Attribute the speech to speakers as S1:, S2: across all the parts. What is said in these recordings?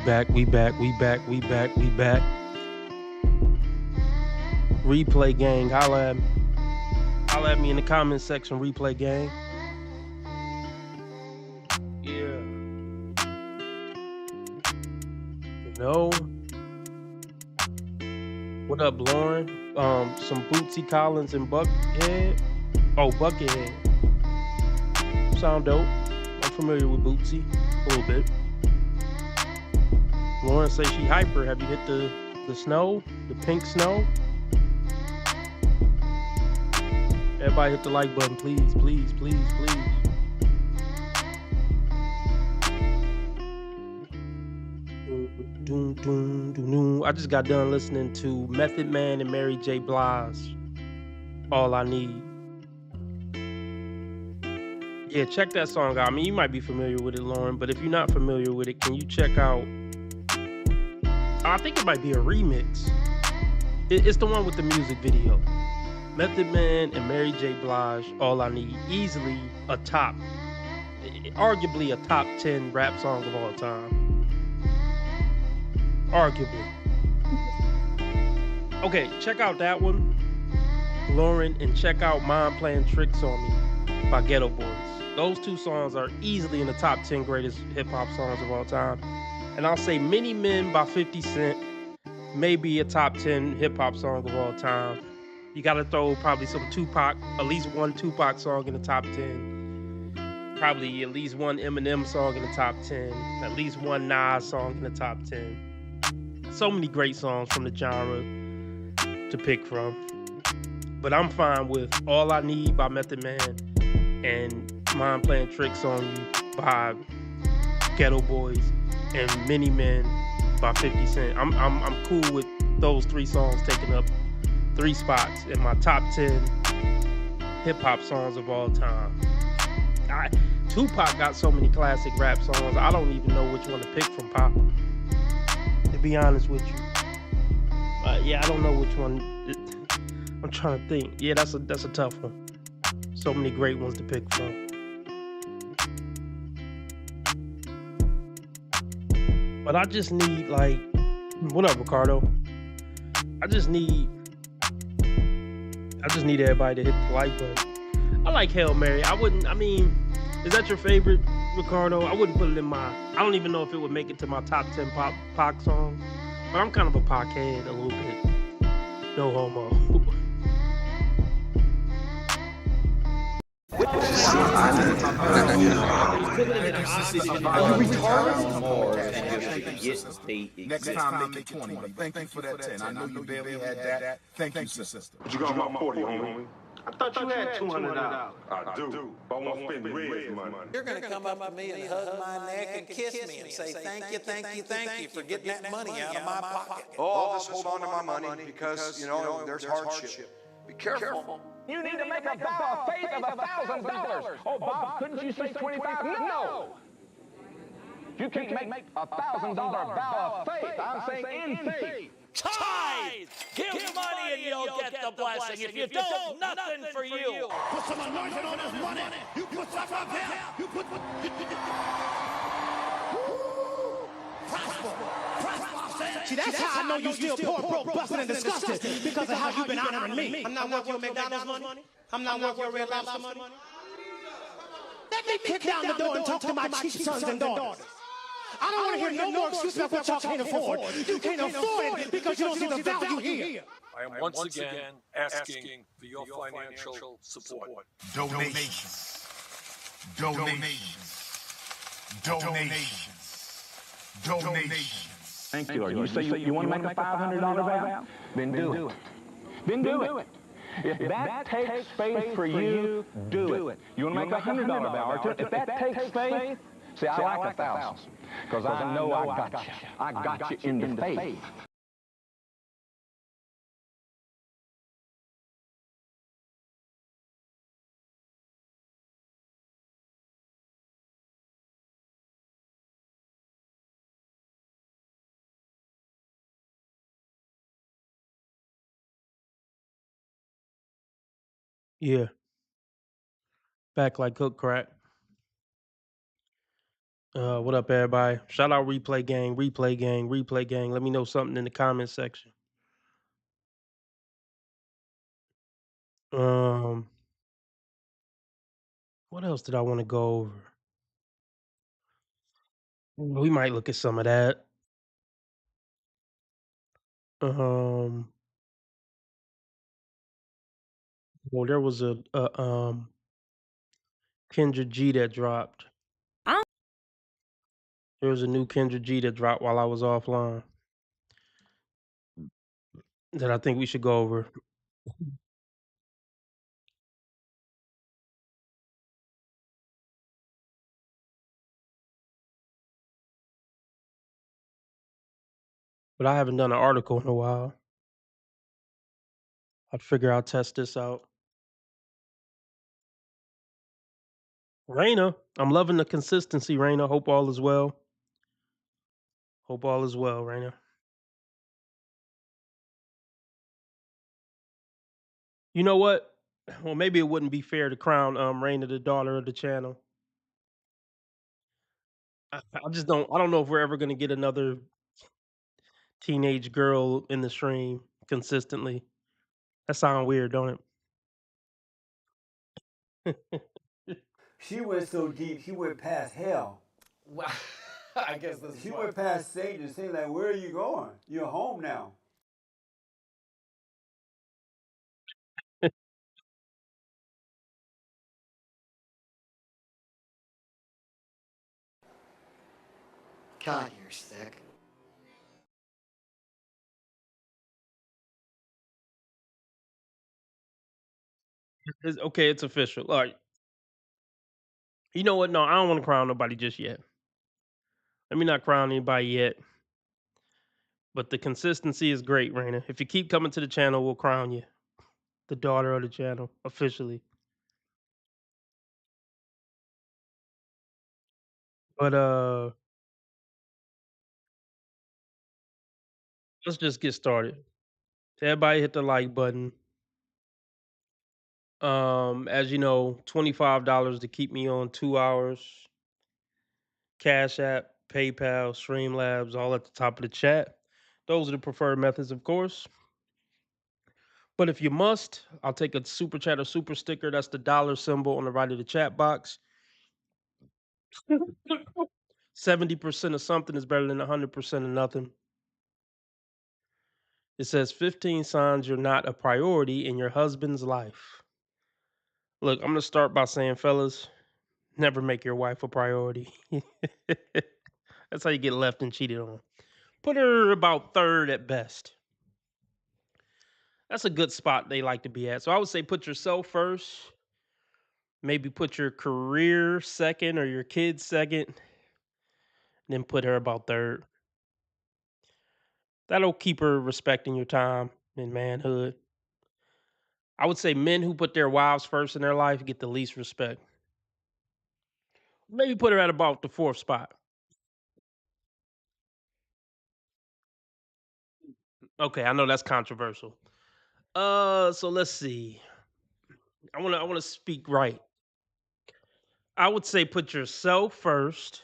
S1: back. Replay gang, holla at me in the comments section, replay gang. Yeah. What up, Lauren? Some Bootsy Collins and Buckethead. Oh, Buckethead. Sound dope. I'm familiar with Bootsy a little bit. Lauren says she hyper. Have you hit the snow? The pink snow? Everybody hit the like button, please. I just got done listening to Method Man and Mary J. Blige. All I Need. Yeah, check that song out. I mean, you might be familiar with it, Lauren, but if you're not familiar with it, can you check out... I think it might be a remix. It's the one with the music video. Method Man and Mary J. Blige, All I Need. Easily arguably a top 10 rap song of all time. Arguably. Okay, check out that one, Lauren, and check out Mind Playing Tricks on Me by Ghetto Boys. Those two songs are easily in the top 10 greatest hip-hop songs of all time. And I'll say Many Men by 50 Cent may be a top 10 hip-hop song of all time. You gotta throw probably some Tupac, at least one Tupac song in the top 10. Probably at least one Eminem song in the top 10. At least one Nas song in the top 10. So many great songs from the genre to pick from. But I'm fine with All I Need by Method Man and Mind Playing Tricks on You by Ghetto Boys and Many Men by 50 Cent. I'm cool with those three songs taking up 3 spots in my top 10 hip-hop songs of all time. Tupac got so many classic rap songs, I don't even know which one to pick from Pop, to be honest with you. Yeah, I don't know which one. I'm trying to think. Yeah, that's a tough one. So many great ones to pick from. But I just need, like, what up, Ricardo? I just need everybody to hit the like button. I like Hail Mary. Is that your favorite, Ricardo? I wouldn't put it in my... I don't even know if it would make it to my top 10 Pac songs. But I'm kind of a Pac head a little bit. No homo.
S2: Next time, make it 20. Thank you for that 10. I know you barely had that. Thank you, sister.
S3: But you got my 40, homie.
S1: I thought you had $200.
S3: I do, but I won't spend Red's money.
S4: You're going to come up to me and hug my neck and kiss me and say, thank you for getting that money out of my pocket.
S5: Oh, I'll just hold on to my money because, there's hardship. Be careful.
S6: You need to make a vow of faith of $1,000. Oh, Bob, couldn't you say 25? No! You can't make a $1,000 vow of faith. I'm saying in faith.
S7: Tithe! Give money and you'll get the blessing. If you don't, nothing for you.
S8: Put some anointing on this money. You put some up here. You put... Prosper. See, that's how I know you still poor, broke, busted, and disgusted because of how you've been honoring me. I'm not working your McDonald's money. I'm not working your Red Lobster money. Let me kick down the door and talk to my cheap sons and daughters. I don't want to hear no more excuses about what y'all can't afford. You can't afford it because you don't see the value here.
S9: I am once again asking for your financial support.
S2: Donations.
S6: Thank you, Lord. You say you want to make a $500 vow? Then do it. Then do it. If that takes faith for you, do it. You want to make a $100 vow? If that takes faith, see, I like 1,000 because I know I got you. I got you into faith.
S1: Yeah. Back like cook crack. What up, everybody? Shout out Replay Gang, Replay Gang, Replay Gang. Let me know something in the comment section. Um, what else did I want to go over? We might look at some of that. Um, well, there was a Kendra G that dropped. There was a new Kendra G that dropped while I was offline that I think we should go over. But I haven't done an article in a while. I figure I'll test this out. Raina, I'm loving the consistency, Raina. Hope all is well. Hope all is well, Raina. You know what? Well, maybe it wouldn't be fair to crown Raina the daughter of the channel. I just don't. I don't know if we're ever gonna get another teenage girl in the stream consistently. That sounds weird, don't it?
S10: She went so deep, she went past hell.
S11: Well, I guess this is
S10: She
S11: why.
S10: went past Satan and saying, like, where are you going? You're home now.
S12: God, you're sick.
S1: Okay, it's official. All right. You know what? No, I don't want to crown nobody just yet. Let me not crown anybody yet. But the consistency is great, Raina. If you keep coming to the channel, we'll crown you the daughter of the channel officially. But let's just get started. Everybody hit the like button. As you know, $25 to keep me on 2 hours. Cash App, PayPal, Streamlabs, all at the top of the chat. Those are the preferred methods, of course. But if you must, I'll take a super chat or super sticker. That's the dollar symbol on the right of the chat box. 70% of something is better than 100% of nothing. It says 15 signs you're not a priority in your husband's life. Look, I'm going to start by saying, fellas, never make your wife a priority. That's how you get left and cheated on. Put her about third at best. That's a good spot they like to be at. So I would say put yourself first. Maybe put your career second or your kids second. Then put her about third. That'll keep her respecting your time and manhood. I would say men who put their wives first in their life get the least respect. Maybe put her at about the fourth spot. Okay, I know that's controversial. So let's see. I wanna speak right. I would say put yourself first.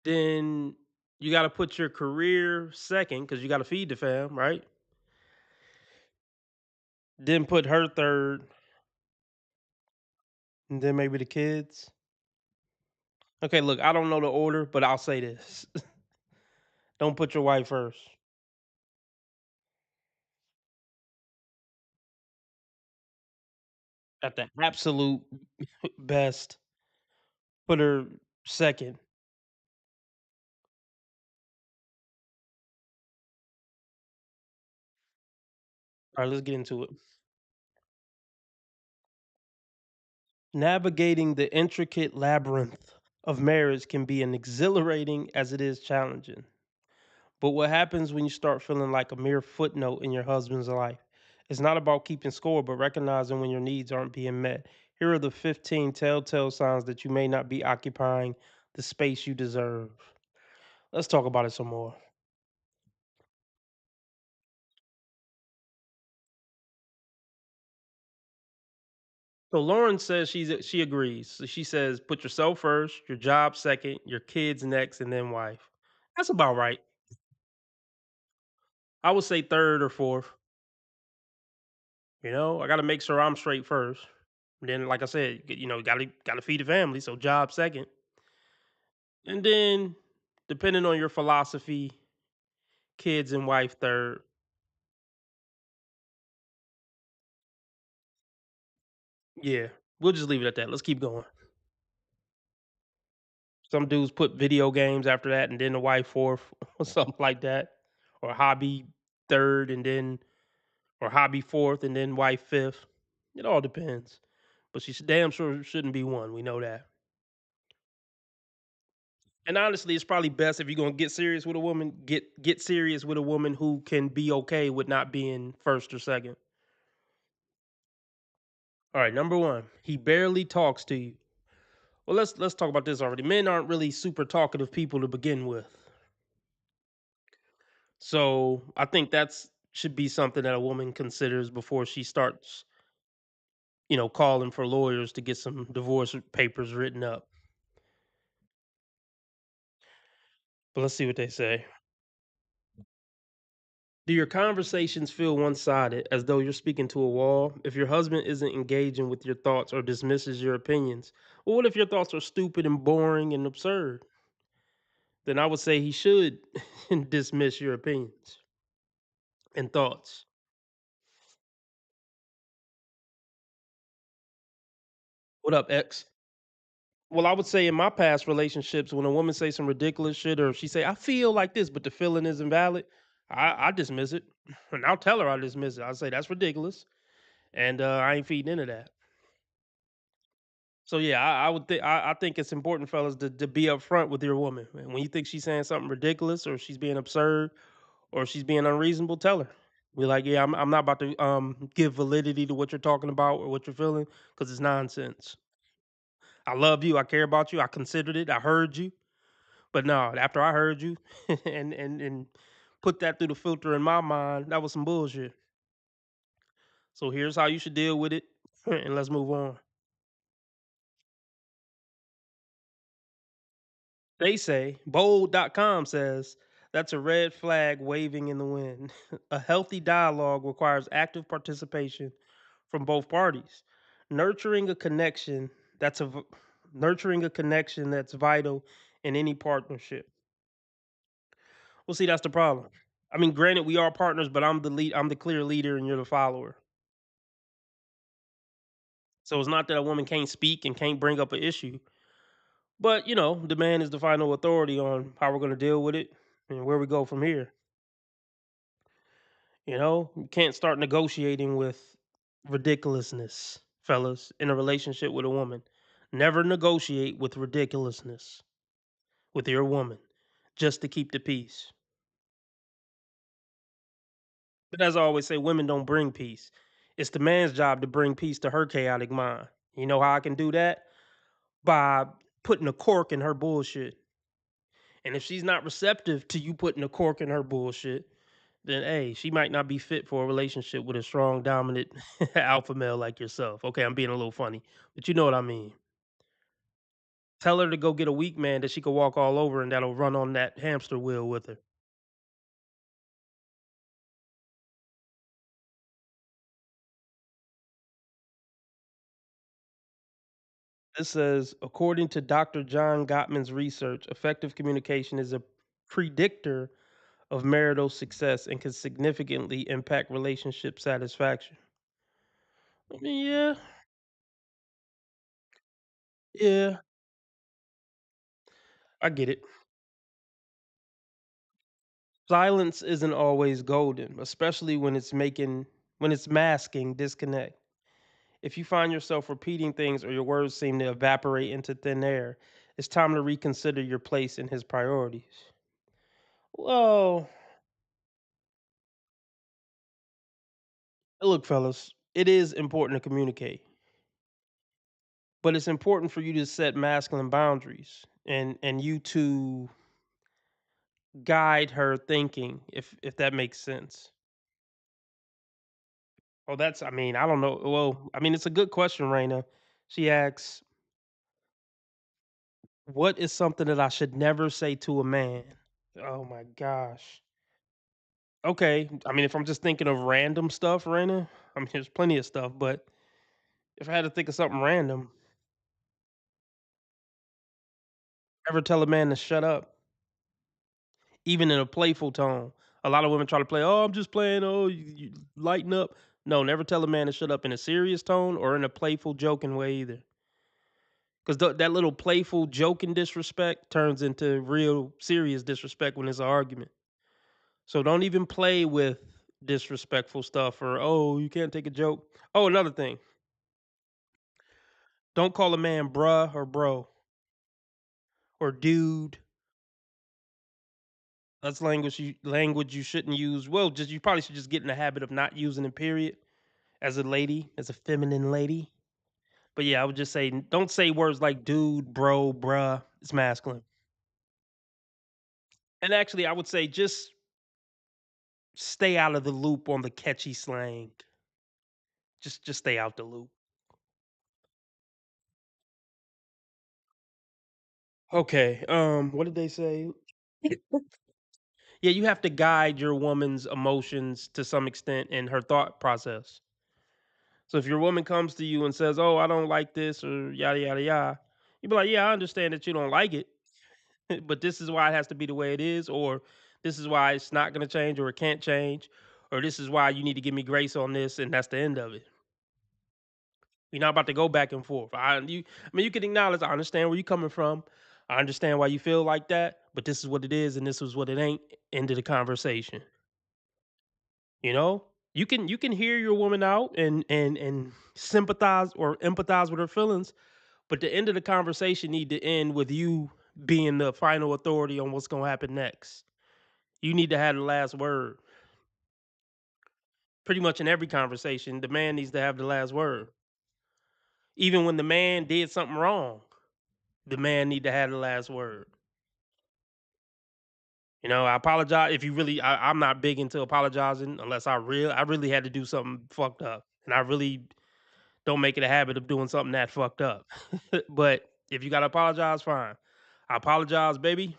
S1: Then you gotta put your career second because you gotta feed the fam, right? Then put her third, and then maybe the kids. Okay, look, I don't know the order, but I'll say this. Don't put your wife first. At the absolute best, put her second. All right, let's get into it. Navigating the intricate labyrinth of marriage can be an exhilarating as it is challenging. But what happens when you start feeling like a mere footnote in your husband's life? It's not about keeping score, but recognizing when your needs aren't being met. Here are the 15 telltale signs that you may not be occupying the space you deserve. Let's talk about it some more. So Lauren says she agrees. So she says, put yourself first, your job second, your kids next, and then wife. That's about right. I would say third or fourth. I got to make sure I'm straight first. Then, like I said, got to feed the family. So job second, and then depending on your philosophy, kids and wife third. Yeah, we'll just leave it at that. Let's keep going. Some dudes put video games after that, and then the wife fourth, or something like that, or hobby third, and then or hobby fourth, and then wife fifth. It all depends. But she damn sure shouldn't be one. We know that. And honestly, it's probably best if you're gonna get serious with a woman, get serious with a woman who can be okay with not being first or second. All right, number one, he barely talks to you. Well, let's talk about this already. Men aren't really super talkative people to begin with. So I think that's should be something that a woman considers before she starts, calling for lawyers to get some divorce papers written up. But let's see what they say. Do your conversations feel one sided, as though you're speaking to a wall? If your husband isn't engaging with your thoughts or dismisses your opinions, well, what if your thoughts are stupid and boring and absurd? Then I would say he should dismiss your opinions and thoughts. What up, X? Well, I would say in my past relationships, when a woman say some ridiculous shit, or she say, "I feel like this," but the feeling isn't valid, I dismiss it, and I'll tell her I dismiss it. I say that's ridiculous, and I ain't feeding into that. So yeah, I would think I think it's important, fellas, to be upfront with your woman. Man. When you think she's saying something ridiculous, or she's being absurd, or she's being unreasonable, tell her. Be like, yeah, I'm not about to give validity to what you're talking about or what you're feeling because it's nonsense. I love you, I care about you, I considered it, I heard you, but no, after I heard you and put that through the filter in my mind, that was some bullshit. So here's how you should deal with it, and let's move on. They say, bold.com says, that's a red flag waving in the wind. A healthy dialogue requires active participation from both parties. Nurturing a connection that's a v- nurturing a connection that's vital in any partnership. Well, see, that's the problem. I mean, granted, we are partners, but I'm the clear leader, and you're the follower. So it's not that a woman can't speak and can't bring up an issue, but the man is the final authority on how we're going to deal with it and where we go from here. You can't start negotiating with ridiculousness, fellas, in a relationship with a woman. Never negotiate with ridiculousness with your woman just to keep the peace. But as I always say, women don't bring peace. It's the man's job to bring peace to her chaotic mind. You know how I can do that? By putting a cork in her bullshit. And if she's not receptive to you putting a cork in her bullshit, then hey, she might not be fit for a relationship with a strong, dominant alpha male like yourself. Okay, I'm being a little funny, but you know what I mean. Tell her to go get a weak man that she could walk all over and that'll run on that hamster wheel with her. This says, according to Dr. John Gottman's research, effective communication is a predictor of marital success and can significantly impact relationship satisfaction. I mean, yeah, yeah, I get it. Silence isn't always golden, especially when it's masking disconnect. If you find yourself repeating things or your words seem to evaporate into thin air, it's time to reconsider your place in his priorities. Well, look, fellas, it is important to communicate, but it's important for you to set masculine boundaries and you to guide her thinking, if that makes sense. Oh, that's I mean, I don't know. Well, I mean, it's a good question, Raina. She asks, "What is something that I should never say to a man?" Oh my gosh. Okay, I mean, if I'm just thinking of random stuff, Raina, I mean, there's plenty of stuff, but if I had to think of something random, ever tell a man to shut up, even in a playful tone. A lot of women try to play, "Oh, I'm just playing. Oh, you lighten up." No, never tell a man to shut up in a serious tone or in a playful, joking way either. Because that little playful, joking disrespect turns into real serious disrespect when it's an argument. So don't even play with disrespectful stuff or, oh, you can't take a joke. Oh, another thing, don't call a man bruh or bro or dude. That's language you shouldn't use. Well, just you probably should just get in the habit of not using it. Period. As a lady, as a feminine lady. But yeah, I would just say don't say words like dude, bro, bruh. It's masculine. And actually, I would say just stay out of the loop on the catchy slang. Just stay out the loop. Okay. What did they say? Yeah, you have to guide your woman's emotions to some extent in her thought process. So if your woman comes to you and says, "Oh, I don't like this," or yada yada yada, you be like, "Yeah, I understand that you don't like it, but this is why it has to be the way it is, or this is why it's not going to change, or it can't change, or this is why you need to give me grace on this," and that's the end of it. You're not about to go back and forth. I mean, you can acknowledge. I understand where you're coming from. I understand why you feel like that, but this is what it is, and this is what it ain't. End of the conversation. You know, you can hear your woman out and sympathize or empathize with her feelings, but the end of the conversation need to end with you being the final authority on what's gonna happen next. You need to have the last word. Pretty much in every conversation, the man needs to have the last word. Even when the man did something wrong, the man need to have the last word. You know, I apologize if you really. I'm not big into apologizing unless I really had to do something fucked up, and I really don't make it a habit of doing something that fucked up. But if you gotta apologize, fine. I apologize, baby.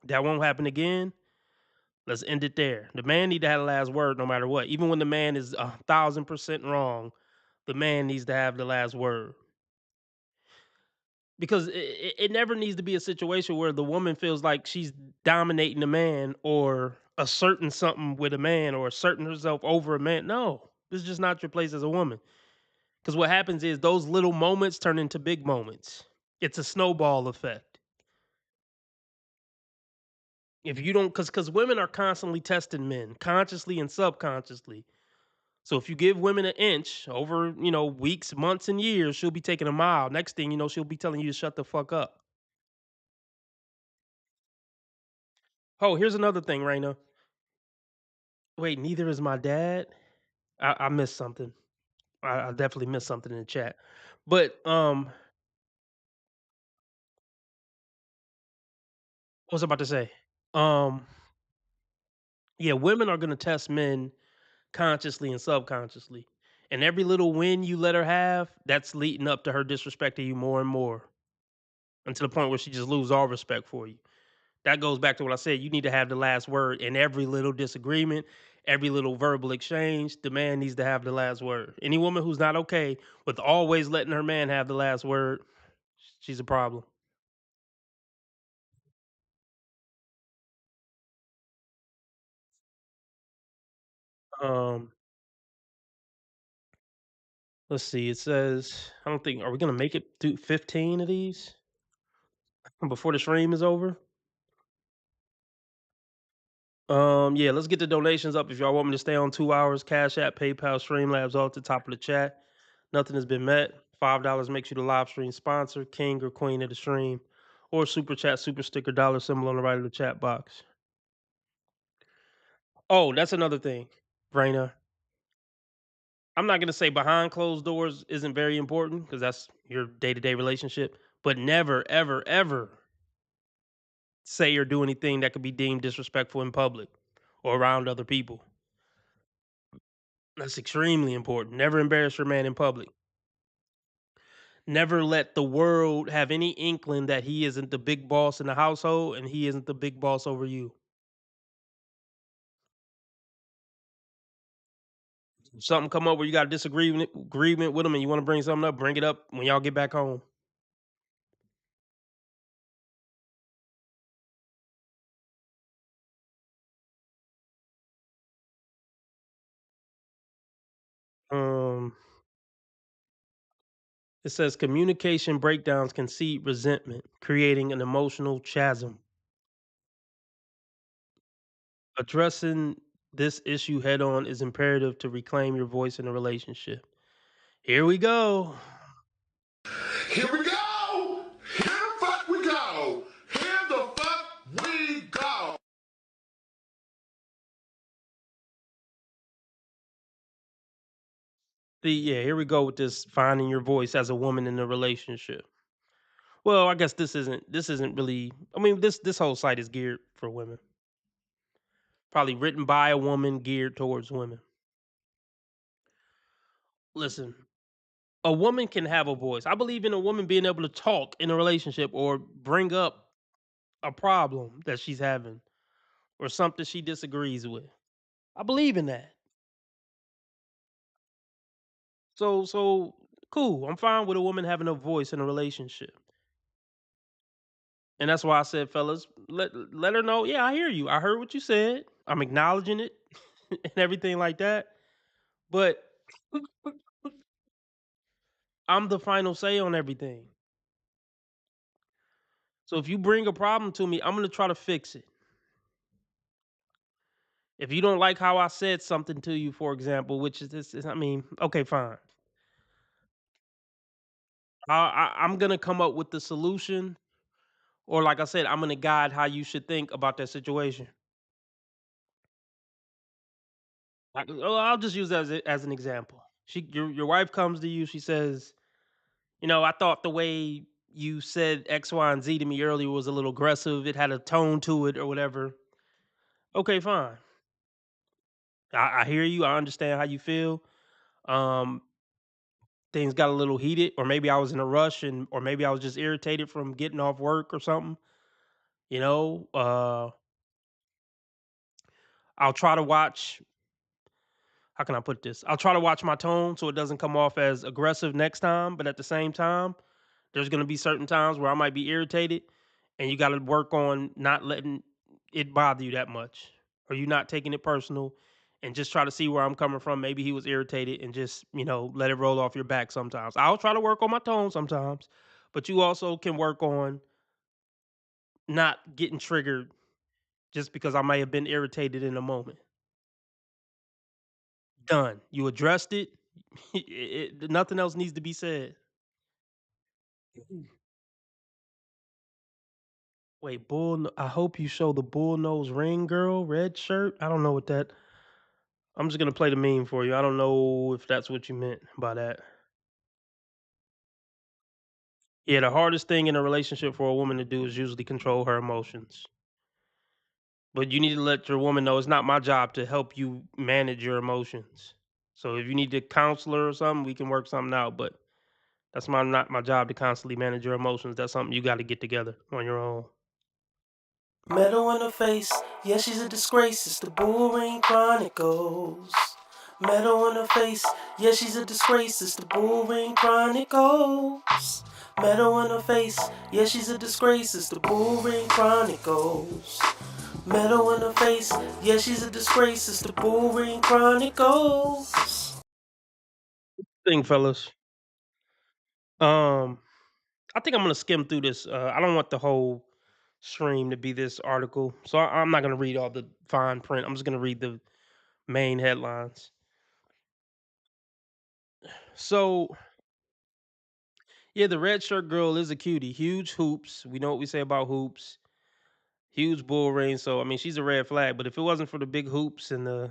S1: That won't happen again. Let's end it there. The man need to have the last word no matter what. Even when the man is 1,000% wrong, the man needs to have the last word. Because it never needs to be a situation where the woman feels like she's dominating the man or asserting something with a man or asserting herself over a man. No, this is just not your place as a woman. Because what happens is those little moments turn into big moments. It's a snowball effect. If you don't, because women are constantly testing men, consciously and subconsciously. So if you give women an inch over, weeks, months, and years, she'll be taking a mile. Next thing you know, she'll be telling you to shut the fuck up. Oh, here's another thing, Raina. Wait, neither is my dad. I missed something. I definitely missed something in the chat. But what was I about to say? Um, yeah, women are gonna test men consciously and subconsciously. And every little win you let her have, that's leading up to her disrespecting you more and more until the point where she just loses all respect for you. That goes back to what I said. You need to have the last word in every little disagreement, every little verbal exchange. The man needs to have the last word. Any woman who's not okay with always letting her man have the last word, she's a problem. Um, let's see. It says, I don't think, are we gonna make it through 15 of these before the stream is over? Yeah, let's get the donations up. If y'all want me to stay on 2 hours, Cash App, PayPal, Streamlabs, all at the top of the chat. Nothing has been met. $5 makes you the live stream sponsor, king or queen of the stream, or super chat, super sticker, dollar symbol on the right of the chat box. Oh, that's another thing, Raina. I'm not gonna say behind closed doors isn't very important because that's your day-to-day relationship, but never, ever, ever say or do anything that could be deemed disrespectful in public or around other people. That's extremely important. Never embarrass your man in public. Never let the world have any inkling that he isn't the big boss in the household and he isn't the big boss over you. If something come up where you got a disagreement agreement with him and you want to bring something up, bring it up when y'all get back home. Um, it says communication breakdowns can seed resentment, creating an emotional chasm. Addressing this issue head on is imperative to reclaim your voice in a relationship. Here we go.
S13: Here we go! Here the fuck we go! Here the fuck we go!
S1: Here we go with this finding your voice as a woman in a relationship. Well, I guess this isn't really. I mean, this whole site is geared for women. Probably written by a woman, geared towards women. Listen, a woman can have a voice. I believe in a woman being able to talk in a relationship or bring up a problem that she's having or something she disagrees with. I believe in that. So cool. I'm fine with a woman having a voice in a relationship. And that's why I said, fellas, let her know, yeah, I hear you. I heard what you said. I'm acknowledging it and everything like that. But I'm the final say on everything. So if you bring a problem to me, I'm gonna try to fix it. If you don't like how I said something to you, for example, which is this, I mean, okay, fine. I'm gonna come up with the solution, or like I said, I'm gonna guide how you should think about that situation. I'll just use that as an example. Your wife comes to you. She says, I thought the way you said X, Y, and Z to me earlier was a little aggressive. It had a tone to it, or whatever. Okay, fine. I hear you. I understand how you feel. Um, things got a little heated, or maybe I was in a rush, or maybe I was just irritated from getting off work or something. You know, uh, I'll try to watch. How can I put this? I'll try to watch my tone so it doesn't come off as aggressive next time. But at the same time, there's going to be certain times where I might be irritated, and you got to work on not letting it bother you that much, or you not taking it personal, and just try to see where I'm coming from. Maybe he was irritated, and just let it roll off your back. Sometimes I'll try to work on my tone sometimes, but you also can work on not getting triggered just because I may have been irritated in a moment. Done. You addressed it. Nothing else needs to be said. Wait, I hope you show the bull nose ring girl, red shirt. I don't know what that. I'm just gonna play the meme for you. I don't know if that's what you meant by that. Yeah, the hardest thing in a relationship for a woman to do is usually control her emotions. But you need to let your woman know it's not my job to help you manage your emotions. So if you need to counsel her or something, we can work something out. But that's not my job to constantly manage your emotions. That's something you got to get together on your own.
S14: Metal in her face, yeah, she's a disgrace. It's the Bullring Chronicles. Metal in her face, yeah, she's a disgrace. It's the Bullring Chronicles. Metal in her face, yeah, she's a disgrace. It's the Bullring Chronicles. Metal in her face, yeah, she's a disgrace. It's the Bullring Chronicles.
S1: Thing, fellas. Um, I think I'm gonna skim through this. I don't want the whole stream to be this article, so I'm not gonna read all the fine print. I'm just gonna read the main headlines. So, yeah, the red shirt girl is a cutie. Huge hoops. We know what we say about hoops. Huge bull ring. So, I mean, she's a red flag. But if it wasn't for the big hoops and the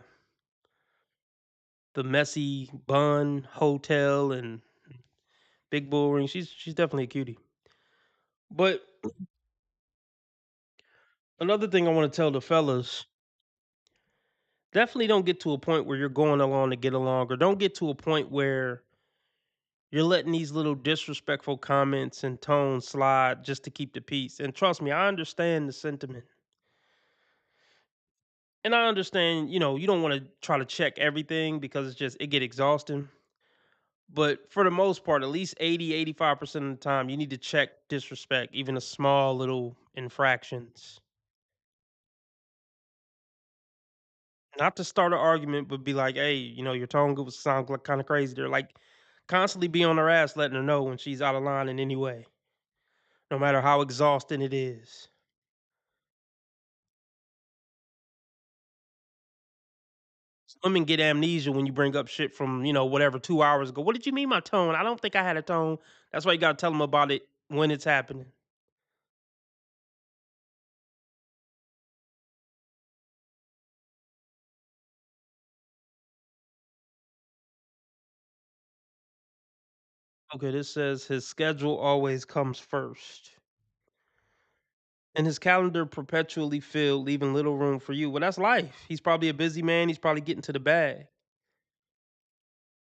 S1: messy bun hotel and big bull ring, she's definitely a cutie. But another thing I want to tell the fellas Definitely don't get to a point where you're going along to get along, or don't get to a point where you're letting these little disrespectful comments and tones slide just to keep the peace. And trust me, I understand the sentiment. And I understand, you don't want to try to check everything because it get exhausting. But for the most part, at least 80, 85% of the time, you need to check disrespect, even the small little infractions. Not to start an argument, but be like, hey, your tone was sound like kind of crazy. They're like constantly be on her ass, letting her know when she's out of line in any way, no matter how exhausting it is. Women get amnesia when you bring up shit from, whatever 2 hours ago. What did you mean my tone? I don't think I had a tone. That's why you gotta tell them about it when it's happening. Okay, this says his schedule always comes first. And his calendar perpetually filled, leaving little room for you. Well, that's life. He's probably a busy man. He's probably getting to the bag.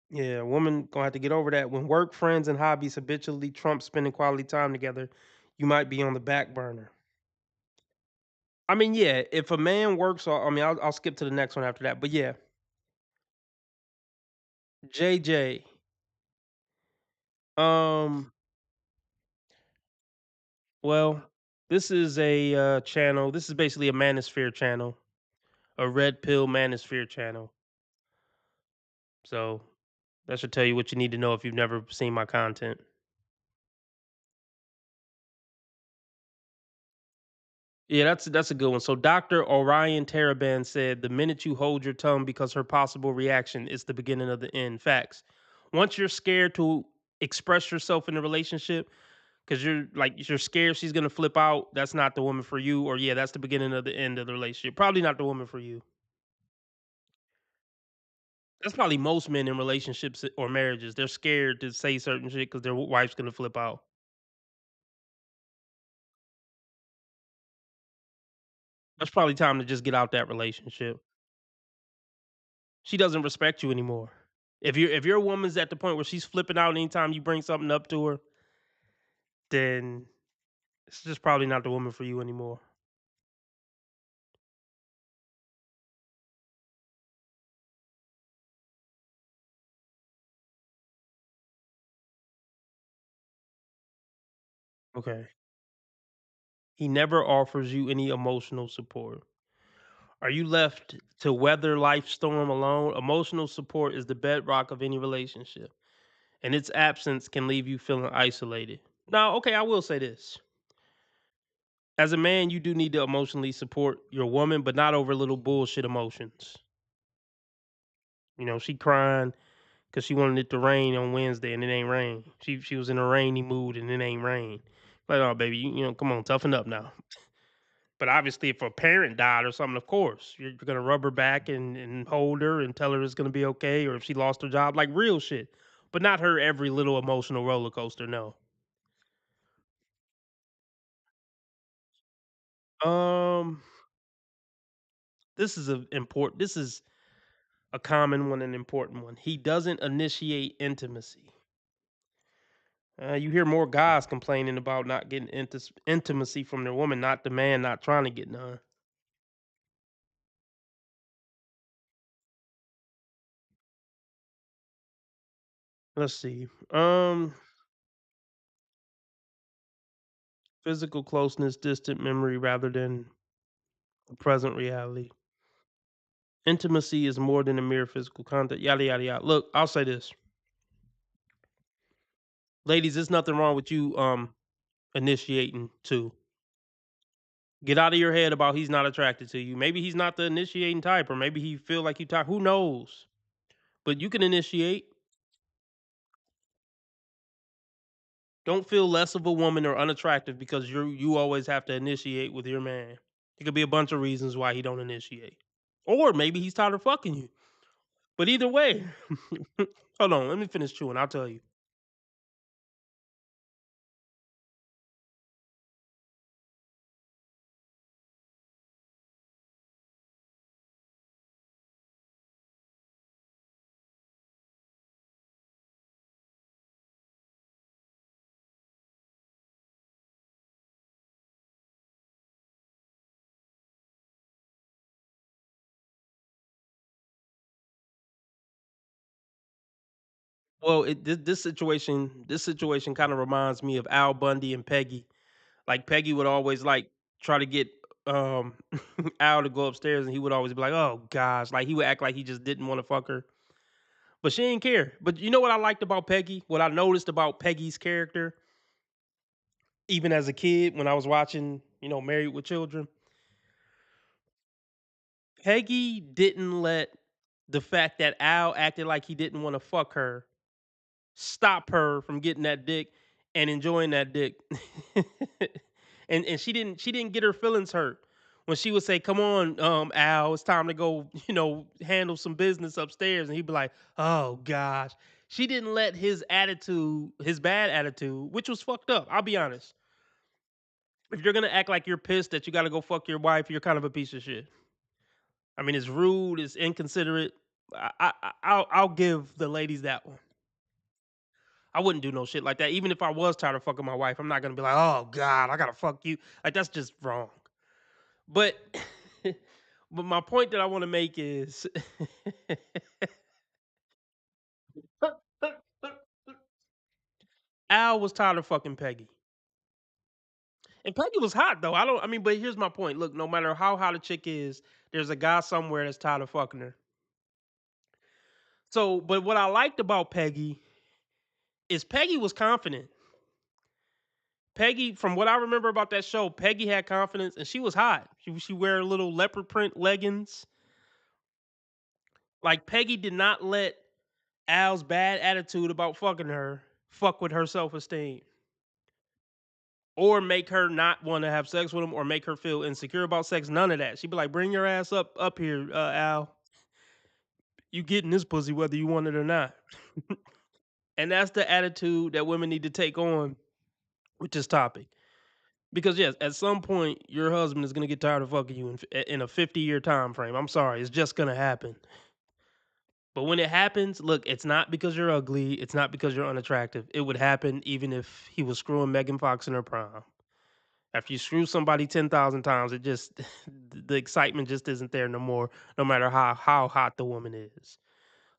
S1: Yeah, a woman gonna have to get over that. When work, friends, and hobbies habitually trump spending quality time together, you might be on the back burner. I mean, yeah, if a man works, I'll skip to the next one after that. But yeah, JJ. Um, well, this is a channel. This is basically a manosphere channel, a red pill manosphere channel. So that should tell you what you need to know if you've never seen my content. Yeah, that's a good one. So Dr. Orion Taraban said the minute you hold your tongue because her possible reaction is the beginning of the end. Facts. Once you're scared to express yourself in a relationship because you're scared she's gonna flip out, that's not the woman for you. Or yeah, that's the beginning of the end of the relationship. Probably not the woman for you. That's probably most men in relationships or marriages. They're scared to say certain shit because their wife's gonna flip out. That's probably time to just get out that relationship. She doesn't respect you anymore. If your woman's at the point where she's flipping out anytime you bring something up to her, then it's just probably not the woman for you anymore. Okay. He never offers you any emotional support. Are you left to weather life's storm alone? Emotional support is the bedrock of any relationship, and its absence can leave you feeling isolated. Now, okay, I will say this. As a man, you do need to emotionally support your woman, but not over little bullshit emotions. She crying because she wanted it to rain on Wednesday and it ain't rain. She was in a rainy mood and it ain't rain. Like, oh baby, come on, toughen up now. But obviously, if a parent died or something, of course you're gonna rub her back and hold her and tell her it's gonna be okay. Or if she lost her job, like real shit, but not her every little emotional roller coaster. No. Um, this is a important. This is a common one, an important one. He doesn't initiate intimacy. You hear more guys complaining about not getting intimacy from their woman, not the man not trying to get none. Let's see. Physical closeness, distant memory rather than the present reality. Intimacy is more than a mere physical contact. Yada yada yada. Look, I'll say this, ladies. There's nothing wrong with you initiating too. Get out of your head about he's not attracted to you. Maybe he's not the initiating type, or maybe he feel like you talk. Who knows? But you can initiate. Don't feel less of a woman or unattractive because you always have to initiate with your man. It could be a bunch of reasons why he don't initiate. Or maybe he's tired of fucking you. But either way, hold on, let me finish chewing. I'll tell you. Well, this situation kind of reminds me of Al Bundy and Peggy. Like Peggy would always like try to get um Al to go upstairs, and he would always be like, "Oh gosh," like he would act like he just didn't want to fuck her, but she didn't care. But you know what I liked about Peggy? What I noticed about Peggy's character, even as a kid when I was watching, Married with Children, Peggy didn't let the fact that Al acted like he didn't want to fuck her stop her from getting that dick and enjoying that dick. And she didn't get her feelings hurt when she would say, "Come on, Al, it's time to go, handle some business upstairs," and he'd be like, "Oh gosh." She didn't let his bad attitude, which was fucked up. I'll be honest. If you're gonna act like you're pissed that you got to go fuck your wife, you're kind of a piece of shit. I mean, it's rude, it's inconsiderate. I'll give the ladies that one. I wouldn't do no shit like that. Even if I was tired of fucking my wife, I'm not gonna be like, "Oh God, I gotta fuck you." Like that's just wrong. But but my point that I want to make is Al was tired of fucking Peggy. And Peggy was hot though. But here's my point. Look, no matter how hot a chick is, there's a guy somewhere that's tired of fucking her. So, but what I liked about Peggy is Peggy was confident. Peggy, from what I remember about that show, Peggy had confidence and she was hot. She wear little leopard print leggings. Like Peggy did not let Al's bad attitude about fucking her fuck with her self esteem or make her not want to have sex with him or make her feel insecure about sex. None of that. She'd be like, "Bring your ass up here, Al. You getting this pussy whether you want it or not." And that's the attitude that women need to take on with this topic. Because yes, at some point your husband is gonna get tired of fucking you in a 50-year time frame. I'm sorry, it's just gonna happen. But when it happens, look, it's not because you're ugly. It's not because you're unattractive. It would happen even if he was screwing Megan Fox in her prime. After you screw somebody 10,000 times, it just the excitement just isn't there no more, no matter how hot the woman is.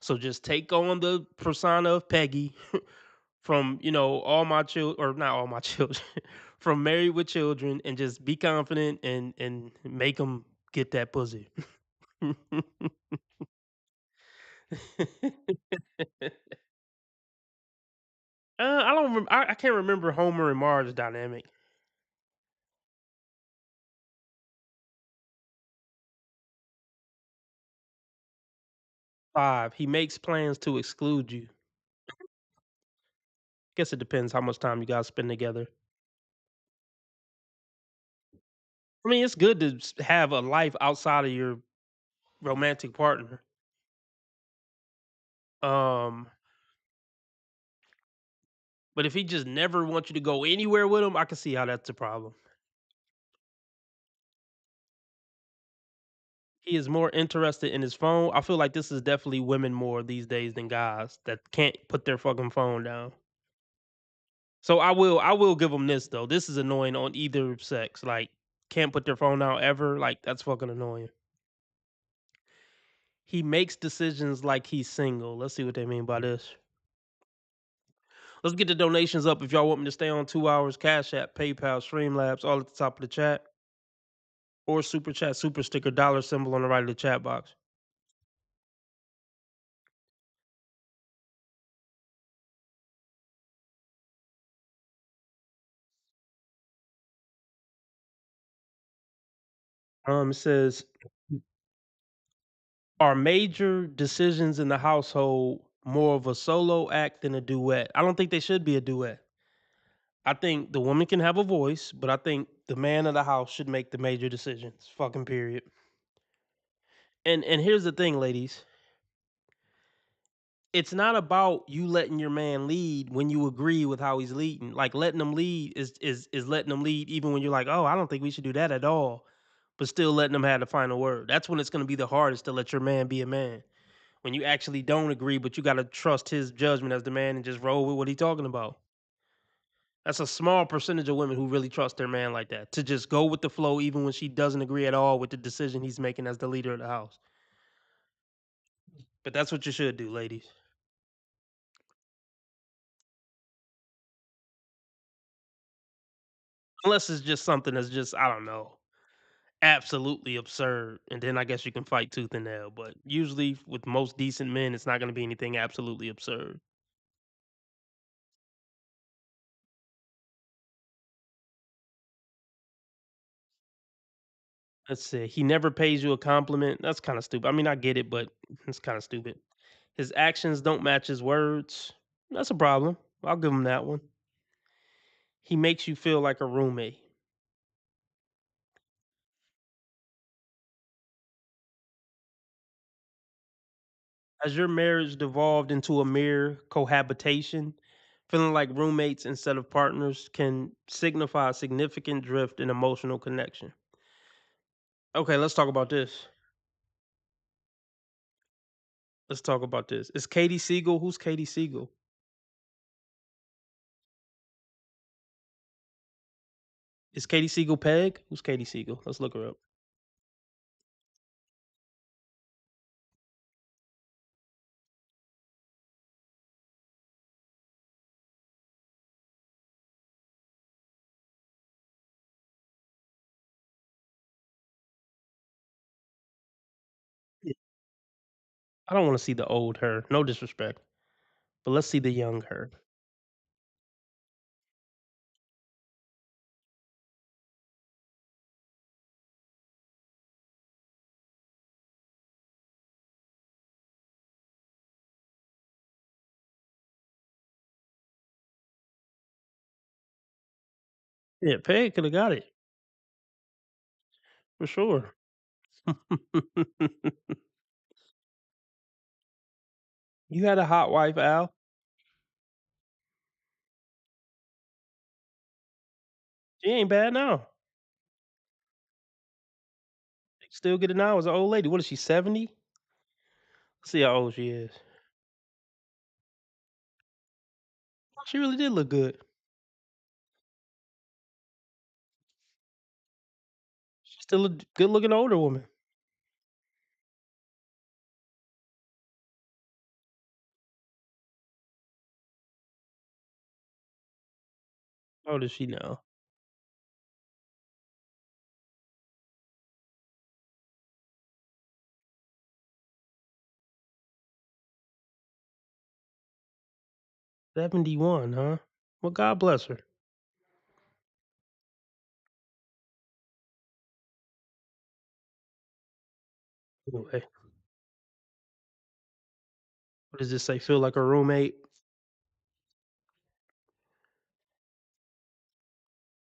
S1: So just take on the persona of Peggy from, all my children, or not all my children, from Married with Children, and just be confident and make them get that pussy. I don't remember. I can't remember Homer and Marge's dynamic. 5. He makes plans to exclude you. Guess it depends how much time you guys spend together. I mean, it's good to have a life outside of your romantic partner. Um, but if he just never wants you to go anywhere with him, I can see how that's a problem. He is more interested in his phone. I feel like this is definitely women more these days than guys that can't put their fucking phone down. So I will give him this though. This is annoying on either sex. Like can't put their phone down ever. Like that's fucking annoying. He makes decisions like he's single. Let's see what they mean by this. Let's get the donations up if y'all want me to stay on 2 hours. Cash App, PayPal, Streamlabs, all at the top of the chat. Or super chat, super sticker, dollar symbol on the right of the chat box. It says, are major decisions in the household more of a solo act than a duet? I don't think they should be a duet. I think the woman can have a voice, but I think the man of the house should make the major decisions. Fucking period. And here's the thing, ladies. It's not about you letting your man lead when you agree with how he's leading. Like letting them lead is letting them lead even when you're like, "Oh, I don't think we should do that at all." But still letting them have the final word. That's when it's going to be the hardest to let your man be a man. When you actually don't agree, but you got to trust his judgment as the man and just roll with what he's talking about. That's a small percentage of women who really trust their man like that, to just go with the flow even when she doesn't agree at all with the decision he's making as the leader of the house. But that's what you should do, ladies. Unless it's just something that's just, I don't know, absolutely absurd, and then I guess you can fight tooth and nail, but usually with most decent men, it's not gonna be anything absolutely absurd. Let's see, he never pays you a compliment. That's kinda stupid. I mean, I get it, but it's kinda stupid. His actions don't match his words. That's a problem. I'll give him that one. He makes you feel like a roommate. Has your marriage devolved into a mere cohabitation? Feeling like roommates instead of partners can signify a significant drift in emotional connection. Okay, let's talk about this. Let's talk about this. Is Katie Siegel? Who's Katie Siegel? Is Katie Siegel Peg? Who's Katie Siegel? Let's look her up. Yeah. I don't want to see the old her. No disrespect, but let's see the young her. Yeah, Peg could have got it for sure. You had a hot wife, Al. She ain't bad now. Still get it now as an old lady. What is she, 70? See how old she is. She really did look good. She's still a good looking older woman. How old is she now? 71, huh? Well, God bless her. Anyway, what does this say? Feel like a roommate?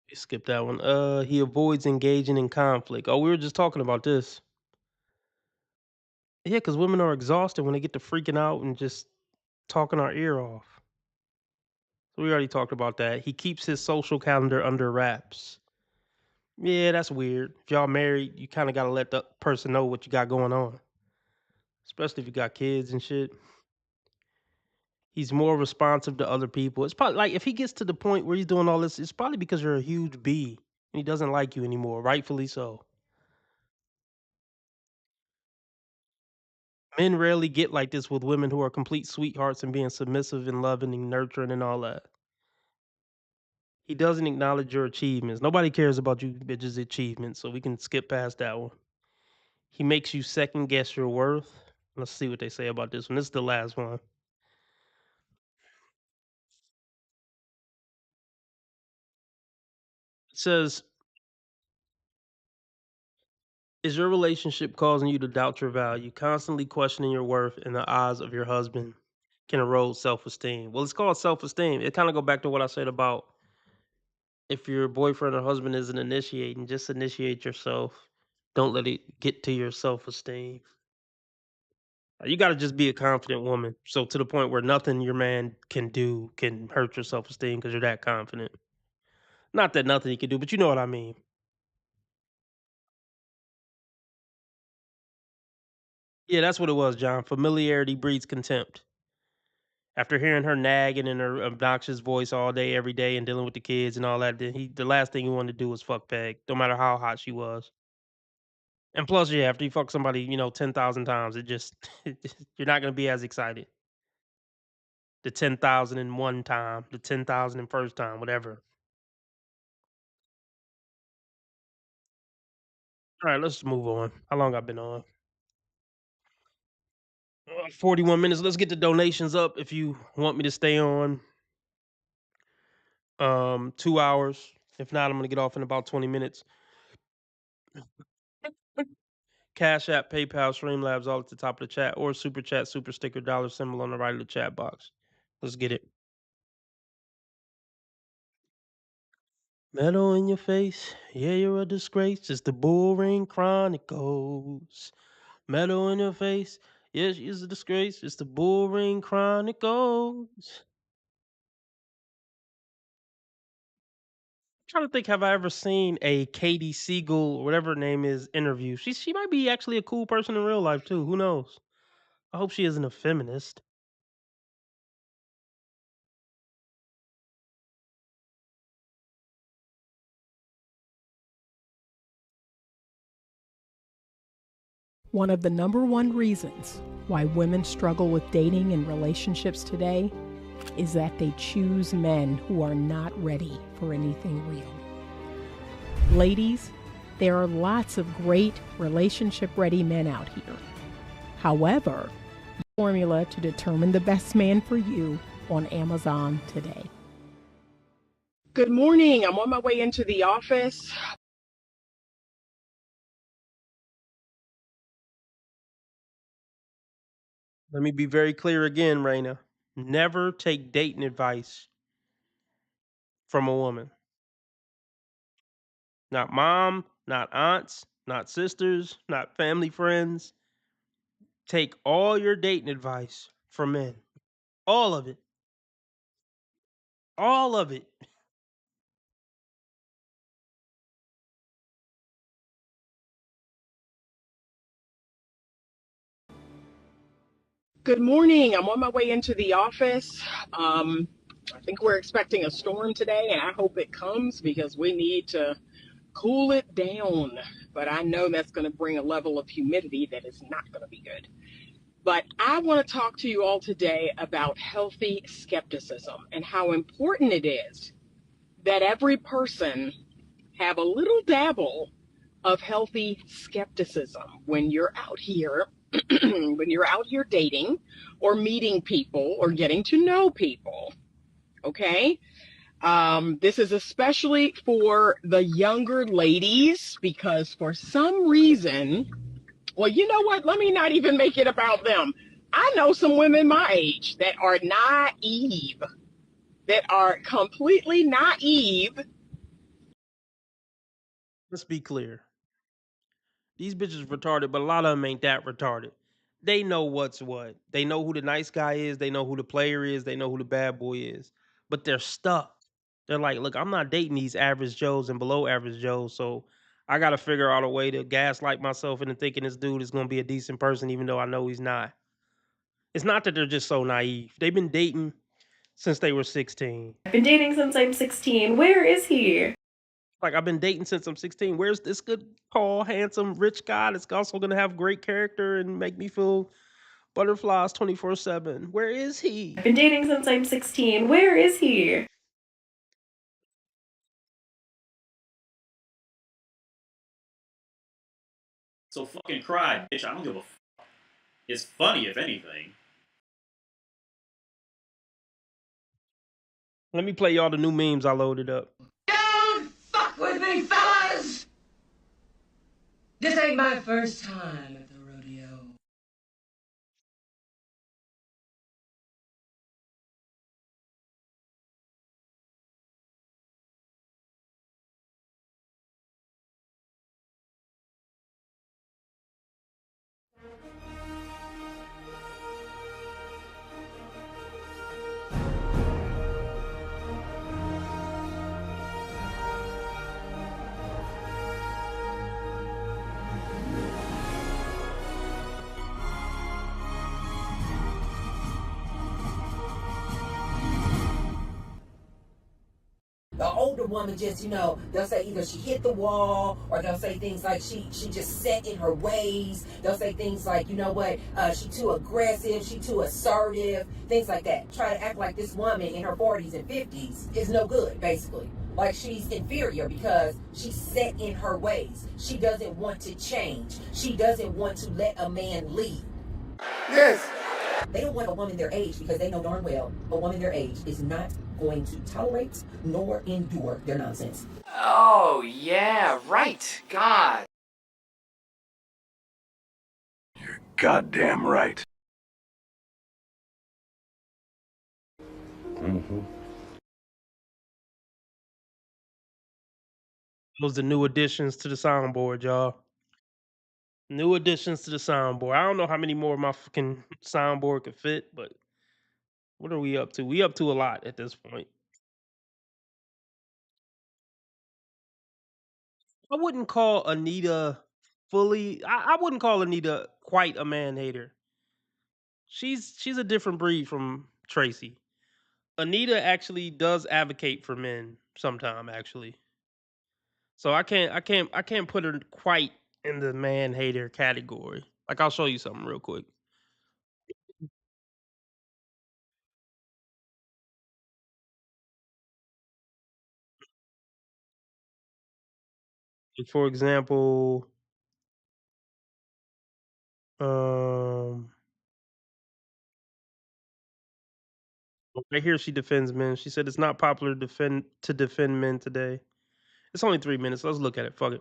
S1: You skip that one. He avoids engaging in conflict. Oh, we were just talking about this. Yeah, because women are exhausted when they get to freaking out and just talking our ear off. So we already talked about that. He keeps his social calendar under wraps. Yeah, that's weird. If y'all married, you kind of got to let the person know what you got going on, especially if you got kids and shit. He's more responsive to other people. It's probably like if he gets to the point where he's doing all this, it's probably because you're a huge B and he doesn't like you anymore, rightfully so. Men rarely get like this with women who are complete sweethearts and being submissive and loving and nurturing and all that. He doesn't acknowledge your achievements. Nobody cares about you bitches' achievements, so we can skip past that one. He makes you second guess your worth. Let's see what they say about this one. This is the last one. It says, is your relationship causing you to doubt your value? Constantly questioning your worth in the eyes of your husband can erode self-esteem. Well, it's called self-esteem. It kind of go back to what I said about if your boyfriend or husband isn't initiating, just initiate yourself. Don't let it get to your self-esteem. You got to just be a confident woman. So to the point where nothing your man can do can hurt your self-esteem because you're that confident. Not that nothing he can do, but you know what I mean. Yeah, that's what it was, John. Familiarity breeds contempt. After hearing her nagging in her obnoxious voice all day, every day, and dealing with the kids and all that, then the last thing he wanted to do was fuck Peg, no matter how hot she was. And plus, yeah, after you fuck somebody, 10,000 times, it just you're not gonna be as excited. The 10,001 time, the 10,001st time, whatever. All right, let's move on. How long I've been on? 41 minutes. Let's get the donations up if you want me to stay on 2 hours. If not, I'm gonna get off in about 20 minutes. Cash App, PayPal, Streamlabs, all at the top of the chat, or super chat, super sticker, dollar symbol on the right of the chat box. Let's get it. Metal in your face, yeah, you're a disgrace. It's the Bull Ring Chronicles. Metal in your face, yeah, she's a disgrace. It's the Bull Ring Chronicles. Trying to think, have I ever seen a Katie Siegel, or whatever her name is, interview? She might be actually a cool person in real life too. Who knows? I hope she isn't a feminist.
S15: One of the #1 reasons why women struggle with dating and relationships today is that they choose men who are not ready for anything real. Ladies, there are lots of great relationship-ready men out here. However, the formula to determine the best man for you on Amazon today.
S16: Good morning. I'm on my way into the office.
S1: Let me be very clear again, Raina. Never take dating advice from a woman. Not mom, not aunts, not sisters, not family friends. Take all your dating advice from men. All of it. All of it.
S16: Good morning. I'm on my way into the office. I think we're expecting a storm today, and I hope it comes because we need to cool it down. But I know that's going to bring a level of humidity that is not going to be good. But I want to talk to you all today about healthy skepticism and how important it is that every person have a little dabble of healthy skepticism when you're out here when you're out here dating or meeting people or getting to know people. Okay, this is especially for the younger ladies because for some reason, well, you know what, let me not even make it about them. I know some women my age that are naive, that are completely naive.
S1: Let's be clear. These bitches retarded, but a lot of them ain't that retarded. They know what's what. They know who the nice guy is. They know who the player is. They know who the bad boy is. But they're stuck. They're like, look, I'm not dating these average Joes and below average Joes, so I got to figure out a way to gaslight myself into thinking this dude is going to be a decent person, even though I know he's not. It's not that they're just so naive. They've been dating since they were 16.
S17: I've been dating since I'm 16. Where is he?
S1: Like, I've been dating since I'm 16. Where's this good, tall, handsome, rich guy that's also going to have great character and make me feel butterflies 24/7? Where is he?
S17: I've been dating since I'm 16. Where is he?
S18: So fucking cry, bitch. I don't give a f. It's funny, if anything.
S1: Let me play y'all the new memes I loaded up.
S19: Don't fuck with me, fellas! This ain't my first time at the rodeo.
S20: The older woman just, they'll say either she hit the wall or they'll say things like she just set in her ways. They'll say things like, you know what, she too aggressive, she too assertive, things like that. Try to act like this woman in her 40s and 50s is no good, basically. like she's inferior because she's set in her ways. She doesn't want to change. She doesn't want to let a man lead.
S13: Yes.
S20: They don't want a woman their age because they know darn well a woman their age is not going to tolerate nor endure their nonsense.
S11: Oh, yeah, right. God.
S3: Goddamn right.
S1: Mm-hmm. Those the new additions to the soundboard, y'all. New additions to the soundboard. I don't know how many more my fucking soundboard could fit, but what are we up to? We up to a lot at this point. I wouldn't call Anita fully. I wouldn't call Anita quite a man hater. She's a different breed from Tracy. Anita actually does advocate for men sometime, actually. So I can't put her quite in the man hater category. Like I'll show you something real quick. Like, for example, um, right here she defends men. She said it's not popular to defend men today. It's only 3 minutes. Let's look at it. Fuck it.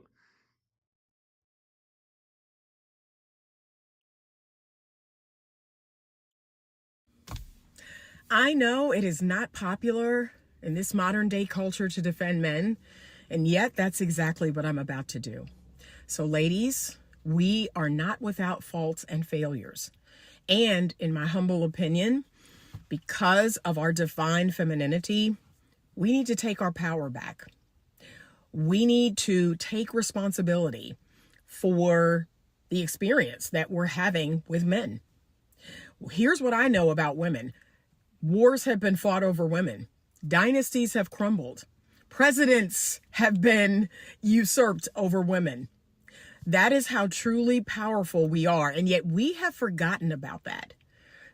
S16: I know it is not popular in this modern day culture to defend men, and yet that's exactly what I'm about to do. So, ladies, we are not without faults and failures. And in my humble opinion, because of our divine femininity, we need to take our power back. We need to take responsibility for the experience that we're having with men. Here's what I know about women. Wars have been fought over women. Dynasties have crumbled. Presidents have been usurped over women. That is how truly powerful we are. And yet we have forgotten about that.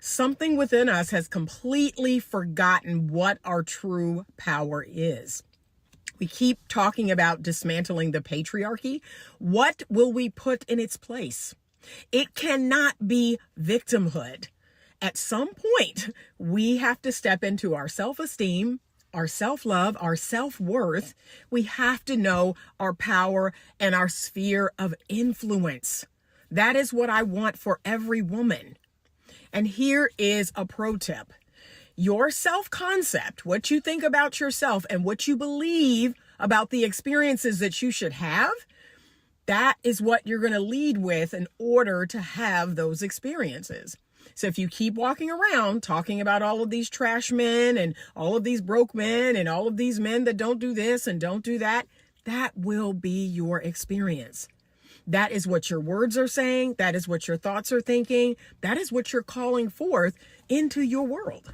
S16: Something within us has completely forgotten what our true power is. We keep talking about dismantling the patriarchy. What will we put in its place? It cannot be victimhood. At some point, we have to step into our self-esteem, our self-love, our self-worth. We have to know our power and our sphere of influence. That is what I want for every woman. And here is a pro tip. Your self-concept, what you think about yourself and what you believe about the experiences that you should have, that is what you're going to lead with in order to have those experiences. So if you keep walking around talking about all of these trash men and all of these broke men and all of these men that don't do this and don't do that, that will be your experience. That is what your words are saying. That is what your thoughts are thinking. That is what you're calling forth into your world.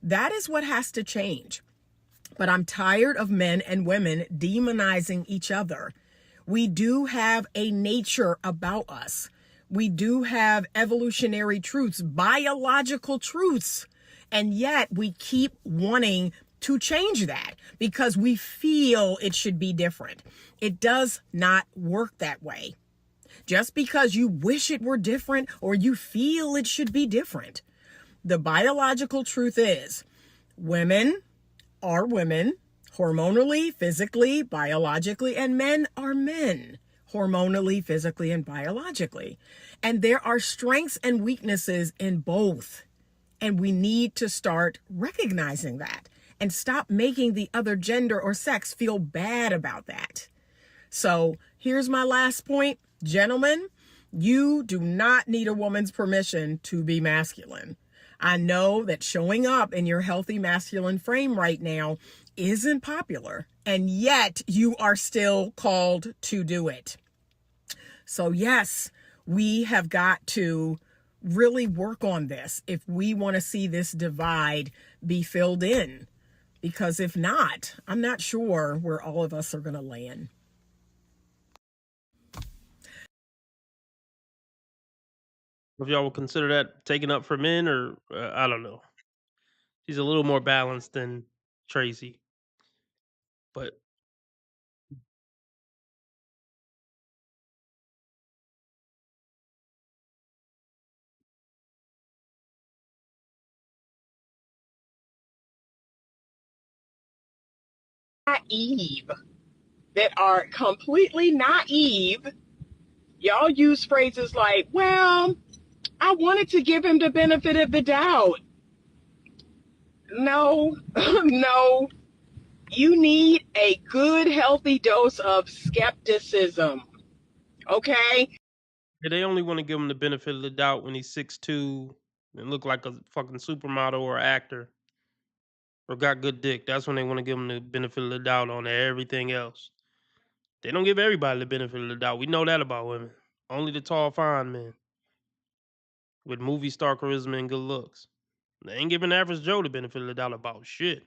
S16: That is what has to change. But I'm tired of men and women demonizing each other. We do have a nature about us. We do have evolutionary truths, biological truths. And yet we keep wanting to change that because we feel it should be different. It does not work that way. Just because you wish it were different or you feel it should be different. The biological truth is women are women, hormonally, physically, biologically, and men are men, hormonally, physically, and biologically. And there are strengths and weaknesses in both. And we need to start recognizing that and stop making the other gender or sex feel bad about that. So here's my last point. Gentlemen, you do not need a woman's permission to be masculine. I know that showing up in your healthy masculine frame right now isn't popular, and yet you are still called to do it. So yes, we have got to really work on this if we want to see this divide be filled in. Because if not, I'm not sure where all of us are going to land.
S1: If y'all would consider that taken up for men, or I don't know. She's a little more balanced than Tracy, but
S16: naive, that are completely naive, y'all use phrases like, well, I wanted to give him the benefit of the doubt. No, no. You need a good, healthy dose of skepticism. Okay?
S1: Yeah, they only want to give him the benefit of the doubt when he's 6'2" and look like a fucking supermodel or actor or got good dick. That's when they want to give him the benefit of the doubt on everything else. They don't give everybody the benefit of the doubt. We know that about women. Only the tall, fine men with movie star charisma and good looks. They ain't giving average Joe the benefit of the doubt about shit.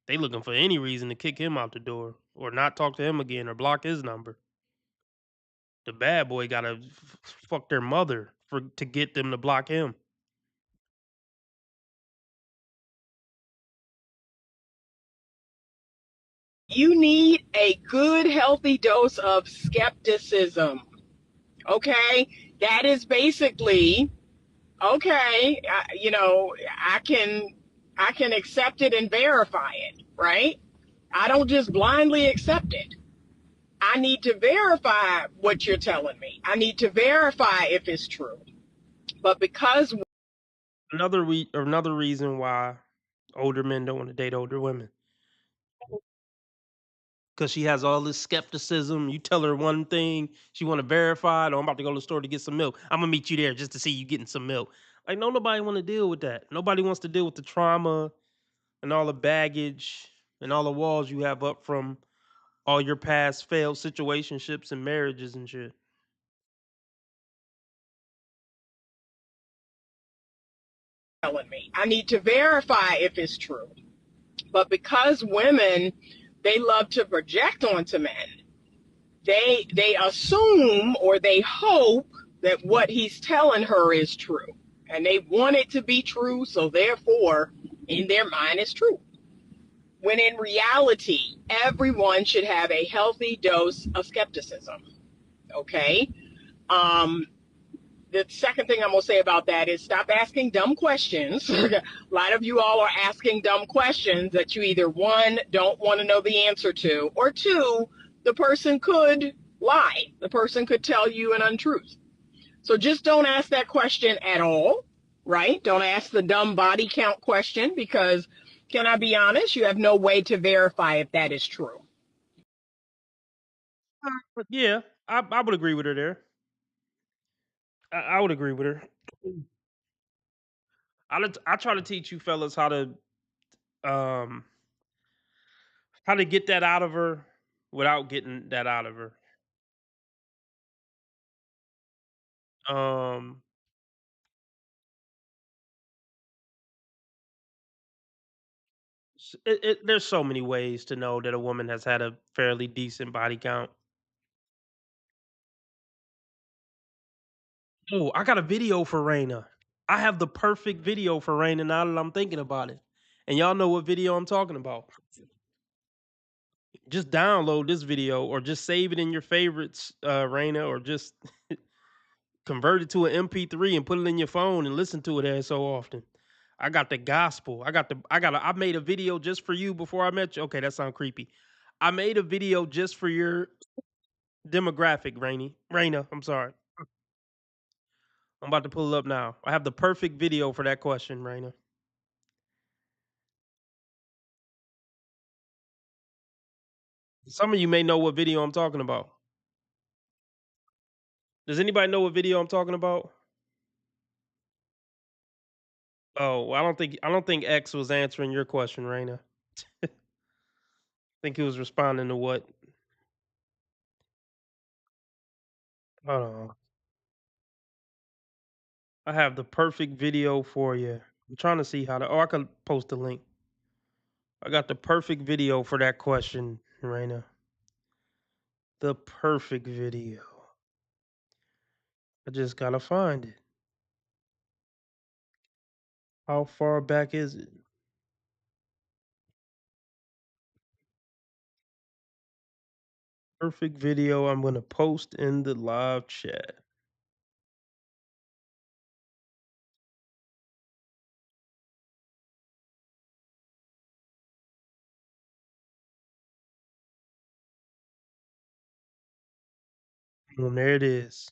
S1: They looking for any reason to kick him out the door or not talk to him again or block his number. The bad boy gotta fuck their mother to get them to block him.
S16: You need a good, healthy dose of skepticism. Okay? That is basically, okay, I can accept it and verify it, right? I don't just blindly accept it. I need to verify what you're telling me. I need to verify if it's true. But because
S1: another reason why older men don't want to date older women, because she has all this skepticism. You tell her one thing, she want to verify it. Oh, I'm about to go to the store to get some milk. I'm gonna meet you there just to see you getting some milk. Like, no, nobody want to deal with that. Nobody wants to deal with the trauma and all the baggage and all the walls you have up from all your past failed situationships and marriages and shit.
S16: telling me, I need to verify if it's true. But because women, they love to project onto men, they assume or they hope that what he's telling her is true. And they want it to be true, so therefore, in their mind, it's true. When in reality, everyone should have a healthy dose of skepticism. Okay? The second thing I'm going to say about that is stop asking dumb questions. A lot of you all are asking dumb questions that you either, one, don't want to know the answer to, or two, the person could lie. The person could tell you an untruth. So just don't ask that question at all, right? Don't ask the dumb body count question because, can I be honest, you have no way to verify if that is true.
S1: But yeah, I would agree with her there. I would agree with her. I try to teach you fellas um how to get that out of her without getting that out of her. Um, there's so many ways to know that a woman has had a fairly decent body count. Oh, I got a video for Raina. I have the perfect video for Raina now that I'm thinking about it. And y'all know what video I'm talking about. Just download this video or just save it in your favorites, Raina, or just convert it to an MP3 and put it in your phone and listen to it as so often. I got the gospel. I made a video just for you before I met you. Okay, that sounds creepy. I made a video just for your demographic, Raina, I'm sorry. I'm about to pull it up now. I have the perfect video for that question, Raina. Some of you may know what video I'm talking about. Does anybody know what video I'm talking about? Oh, I don't think X was answering your question, Raina. I think he was responding to what? Hold on. I have the perfect video for you. I'm trying to see how to. Oh, I could post a link. I got the perfect video for that question, Raina. The perfect video. I just gotta find it. How far back is it? Perfect video. I'm gonna post in the live chat. Boom, there it is.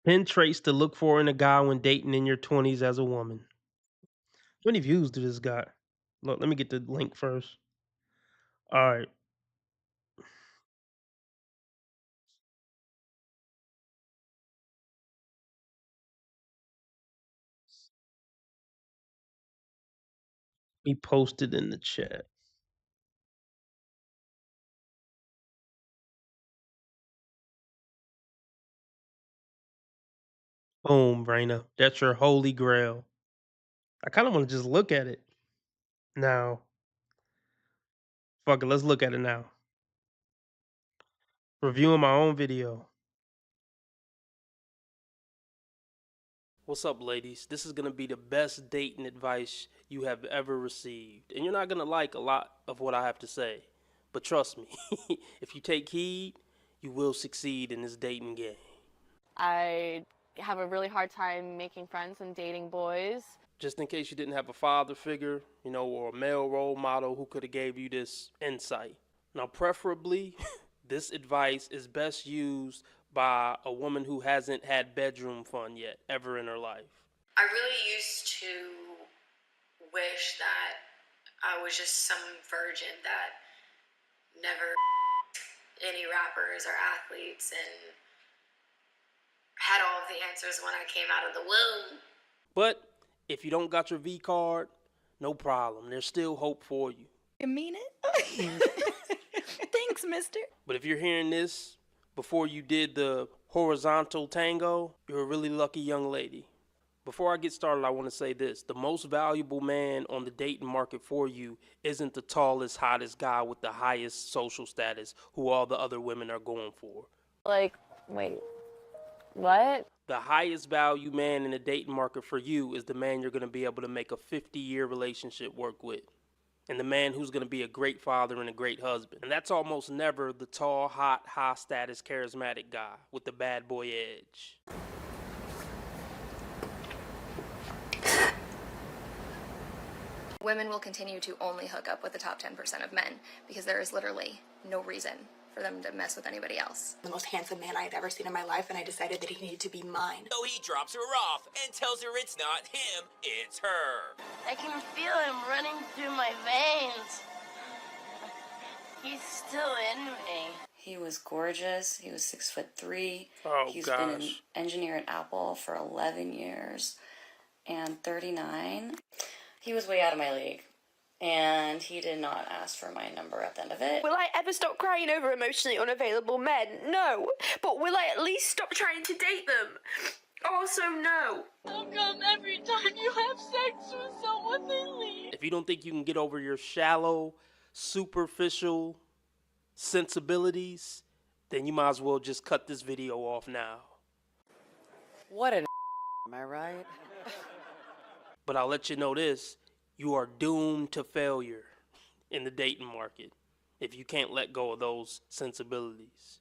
S1: 10 traits to look for in a guy when dating in your 20s as a woman. How many views did this got? Look, let me get the link first. All right. He posted in the chat. Boom, Raina. That's your holy grail. I kind of want to just look at it now. Fuck it, let's look at it now. Reviewing my own video. What's up, ladies? This is going to be the best dating advice you have ever received. And you're not going to like a lot of what I have to say. But trust me, if you take heed, you will succeed in this dating game.
S21: I have a really hard time making friends and dating boys.
S1: Just in case you didn't have a father figure, or a male role model who could have gave you this insight. Now, preferably, this advice is best used by a woman who hasn't had bedroom fun yet, ever in her life.
S22: I really used to wish that I was just some virgin that never any rappers or athletes and had all of the answers when I came out of the womb.
S1: But if you don't got your V card, no problem. There's still hope for you.
S23: You mean it? Thanks, mister.
S1: But if you're hearing this before you did the horizontal tango, you're a really lucky young lady. Before I get started, I want to say this. The most valuable man on the dating market for you isn't the tallest, hottest guy with the highest social status who all the other women are going for.
S21: Like, wait, what?
S1: The highest value man in the dating market for you is the man you're going to be able to make a 50-year relationship work with. And the man who's going to be a great father and a great husband. And that's almost never the tall, hot, high-status, charismatic guy with the bad boy edge.
S24: Women will continue to only hook up with the top 10% of men because there is literally no reason for them to mess with anybody else.
S25: The most handsome man I had ever seen in my life, and I decided that he needed to be mine.
S26: So he drops her off and tells her it's not him, it's her.
S27: I can feel him running through my veins. He's still in me.
S22: He was gorgeous. He was 6'3".
S1: Oh,
S22: He's
S1: gosh.
S22: been an engineer at Apple for 11 years and 39. He was way out of my league. And he did not ask for my number at the end of it.
S27: Will I ever stop crying over emotionally unavailable men? No. But will I at least stop trying to date them? Also, no. How come every time you have sex with someone they leave?
S1: If you don't think you can get over your shallow, superficial sensibilities, then you might as well just cut this video off now.
S12: What an am I right?
S1: But I'll let you know this. You are doomed to failure in the dating market if you can't let go of those sensibilities.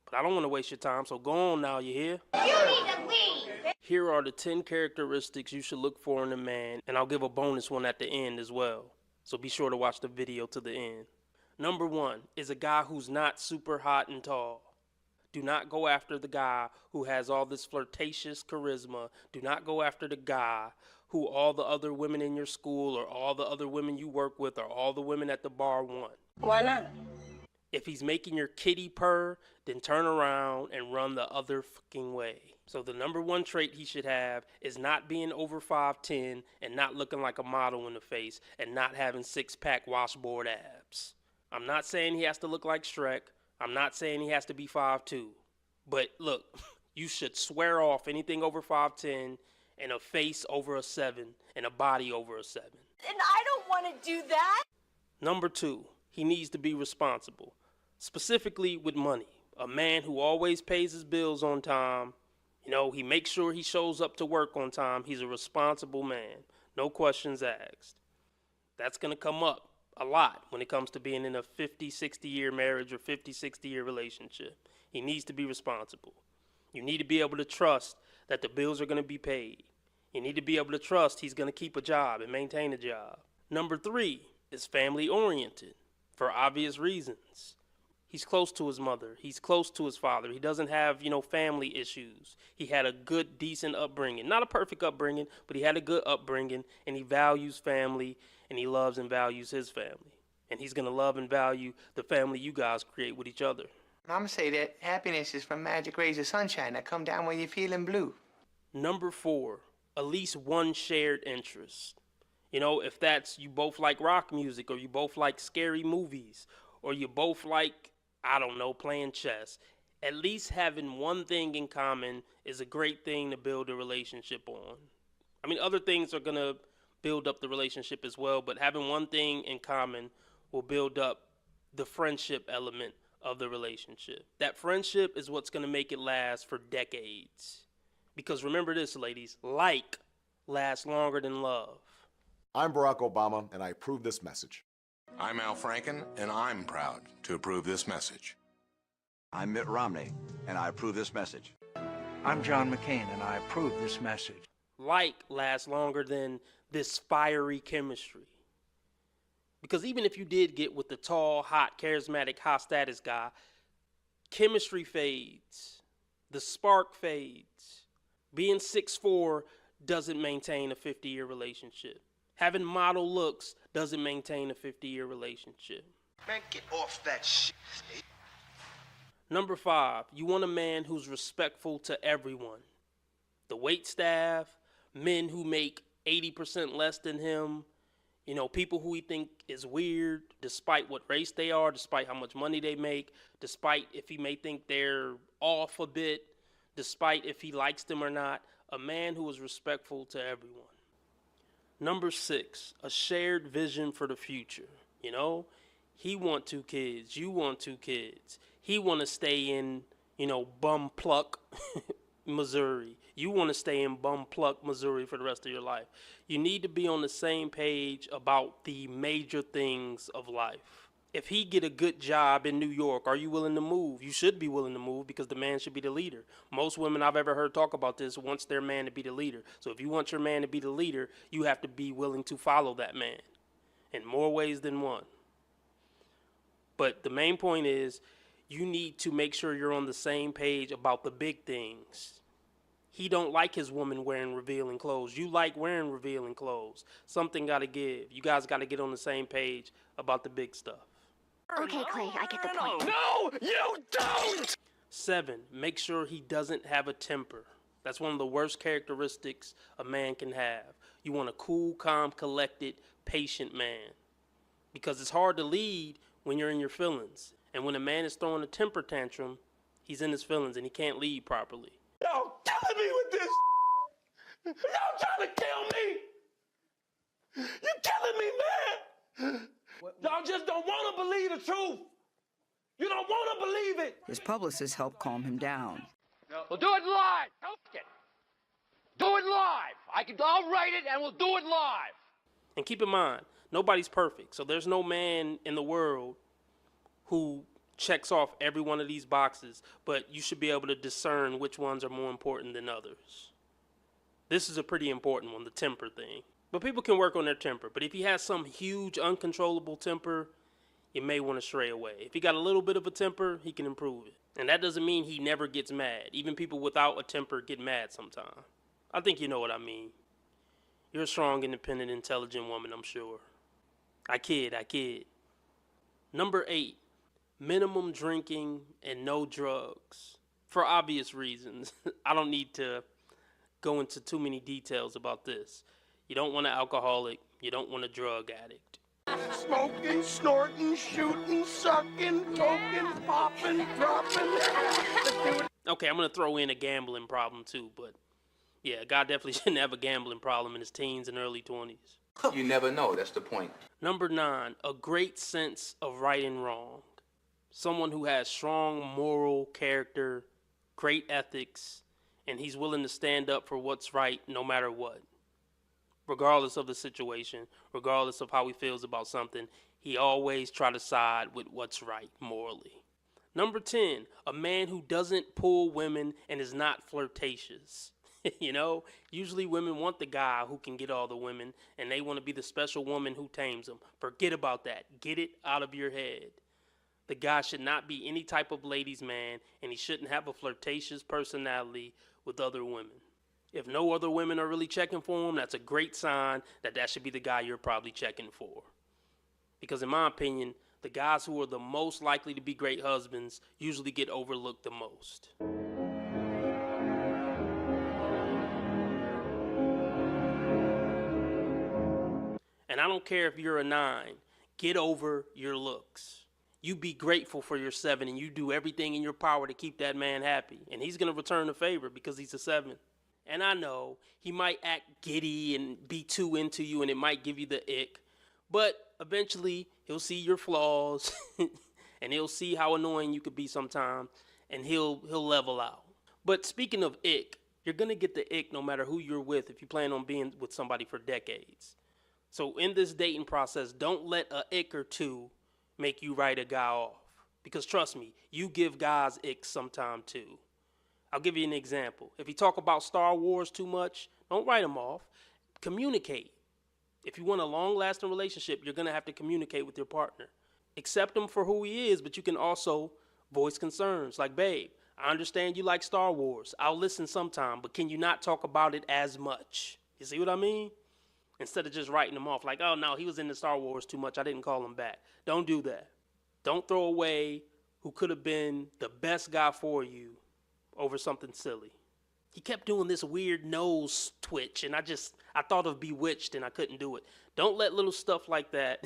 S1: But I don't want to waste your time, so go on now, you hear?
S27: You need to leave!
S1: Here are the 10 characteristics you should look for in a man, and I'll give a bonus one at the end as well. So be sure to watch the video to the end. Number 1 is a guy who's not super hot and tall. Do not go after the guy who has all this flirtatious charisma. Do not go after the guy who all the other women in your school or all the other women you work with or all the women at the bar want.
S27: Why not?
S1: If he's making your kitty purr, then turn around and run the other fucking way. So the number 1 trait he should have is not being over 5'10" and not looking like a model in the face and not having 6-pack washboard abs. I'm not saying he has to look like Shrek. I'm not saying he has to be 5'2". But look, you should swear off anything over 5'10" and a face over a 7 and a body over a 7.
S27: And I don't want to do that.
S1: Number 2, he needs to be responsible, specifically with money. A man who always pays his bills on time. He makes sure he shows up to work on time. He's a responsible man. No questions asked. That's going to come up a lot when it comes to being in a 50, 60-year marriage or 50, 60-year relationship. He needs to be responsible. You need to be able to trust that the bills are going to be paid. You need to be able to trust he's going to keep a job and maintain a job. Number 3 is family oriented for obvious reasons. He's close to his mother. He's close to his father. He doesn't have, family issues. He had a good, decent upbringing. Not a perfect upbringing, but he had a good upbringing, and he values family, and he loves and values his family. And he's going to love and value the family you guys create with each other.
S2: I'm going to say that happiness is from magic rays of sunshine that come down when you're feeling blue.
S1: Number 4, at least one shared interest. If that's you both like rock music, or you both like scary movies, or you both like, I don't know, playing chess. At least having one thing in common is a great thing to build a relationship on. I mean, other things are going to build up the relationship as well, but having one thing in common will build up the friendship element of the relationship. That friendship is what's going to make it last for decades. Because remember this, ladies, like lasts longer than love.
S4: I'm Barack Obama, and I approve this message.
S13: I'm Al Franken, and I'm proud to approve this message.
S5: I'm Mitt Romney, and I approve this message.
S6: I'm John McCain, and I approve this message.
S1: Like lasts longer than this fiery chemistry. Because even if you did get with the tall, hot, charismatic, high status guy, chemistry fades. The spark fades. Being 6'4" doesn't maintain a 50-year relationship. Having model looks doesn't maintain a 50-year relationship.
S5: Man, get off that shit.
S1: Number 5, you want a man who's respectful to everyone. The wait staff, men who make 80% less than him, people who he think is weird, despite what race they are, despite how much money they make, despite if he may think they're off a bit, despite if he likes them or not. A man who is respectful to everyone. Number 6, a shared vision for the future. He want 2 kids, you want 2 kids. He want to stay in, bum pluck, Missouri. You want to stay in bum pluck, Missouri for the rest of your life. You need to be on the same page about the major things of life. If he get a good job in New York, are you willing to move? You should be willing to move because the man should be the leader. Most women I've ever heard talk about this wants their man to be the leader. So if you want your man to be the leader, you have to be willing to follow that man in more ways than one. But the main point is you need to make sure you're on the same page about the big things. He don't like his woman wearing revealing clothes. You like wearing revealing clothes. Something got to give. You guys got to get on the same page about the big stuff.
S7: Okay, Clay, I get the point.
S26: No, you don't!
S1: 7, make sure he doesn't have a temper. That's one of the worst characteristics a man can have. You want a cool, calm, collected, patient man. Because it's hard to lead when you're in your feelings. And when a man is throwing a temper tantrum, he's in his feelings and he can't lead properly.
S26: Y'all killing me with this. Y'all trying to kill me. You killing me, man. Y'all just don't want to believe the truth. You don't want to believe it.
S8: His publicist helped calm him down.
S9: We'll do it live. Do it live. I'll write it and we'll do it live.
S1: And keep in mind, nobody's perfect. So there's no man in the world who checks off every one of these boxes, but you should be able to discern which ones are more important than others. This is a pretty important one, the temper thing. But people can work on their temper. But if he has some huge uncontrollable temper, you may want to stray away. If he got a little bit of a temper, he can improve it. And that doesn't mean he never gets mad. Even people without a temper get mad sometimes. I think you know what I mean. You're a strong, independent, intelligent woman, I'm sure. I kid. Number 8, minimum drinking and no drugs. For obvious reasons. I don't need to go into too many details about this. You don't want an alcoholic. You don't want a drug addict.
S13: Smoking, snorting, shooting, sucking, toking, popping, dropping.
S1: Okay, I'm going to throw in a gambling problem too, but yeah, a guy definitely shouldn't have a gambling problem in his teens and early 20s.
S2: You never know, that's the point.
S1: Number 9, a great sense of right and wrong. Someone who has strong moral character, great ethics, and he's willing to stand up for what's right no matter what. Regardless of the situation, regardless of how he feels about something, he always try to side with what's right morally. Number 10, a man who doesn't pull women and is not flirtatious. Usually women want the guy who can get all the women, and they want to be the special woman who tames them. Forget about that. Get it out of your head. The guy should not be any type of ladies' man, and he shouldn't have a flirtatious personality with other women. If no other women are really checking for him, that's a great sign that should be the guy you're probably checking for. Because in my opinion, the guys who are the most likely to be great husbands usually get overlooked the most. And I don't care if you're a 9, get over your looks. You be grateful for your 7 and you do everything in your power to keep that man happy. And he's going to return the favor because he's a 7. And I know he might act giddy and be too into you and it might give you the ick. But eventually he'll see your flaws and he'll see how annoying you could be sometimes and he'll level out. But speaking of ick, you're going to get the ick no matter who you're with if you plan on being with somebody for decades. So in this dating process, don't let a ick or two make you write a guy off. Because trust me, you give guys icks sometime too. I'll give you an example. If you talk about Star Wars too much, don't write him off. Communicate. If you want a long-lasting relationship, you're going to have to communicate with your partner. Accept him for who he is, but you can also voice concerns. Like, babe, I understand you like Star Wars. I'll listen sometime, but can you not talk about it as much? You see what I mean? Instead of just writing him off like, oh, no, he was into Star Wars too much. I didn't call him back. Don't do that. Don't throw away who could have been the best guy for you over something silly. He kept doing this weird nose twitch, and I thought of Bewitched, and I couldn't do it. Don't let little stuff like that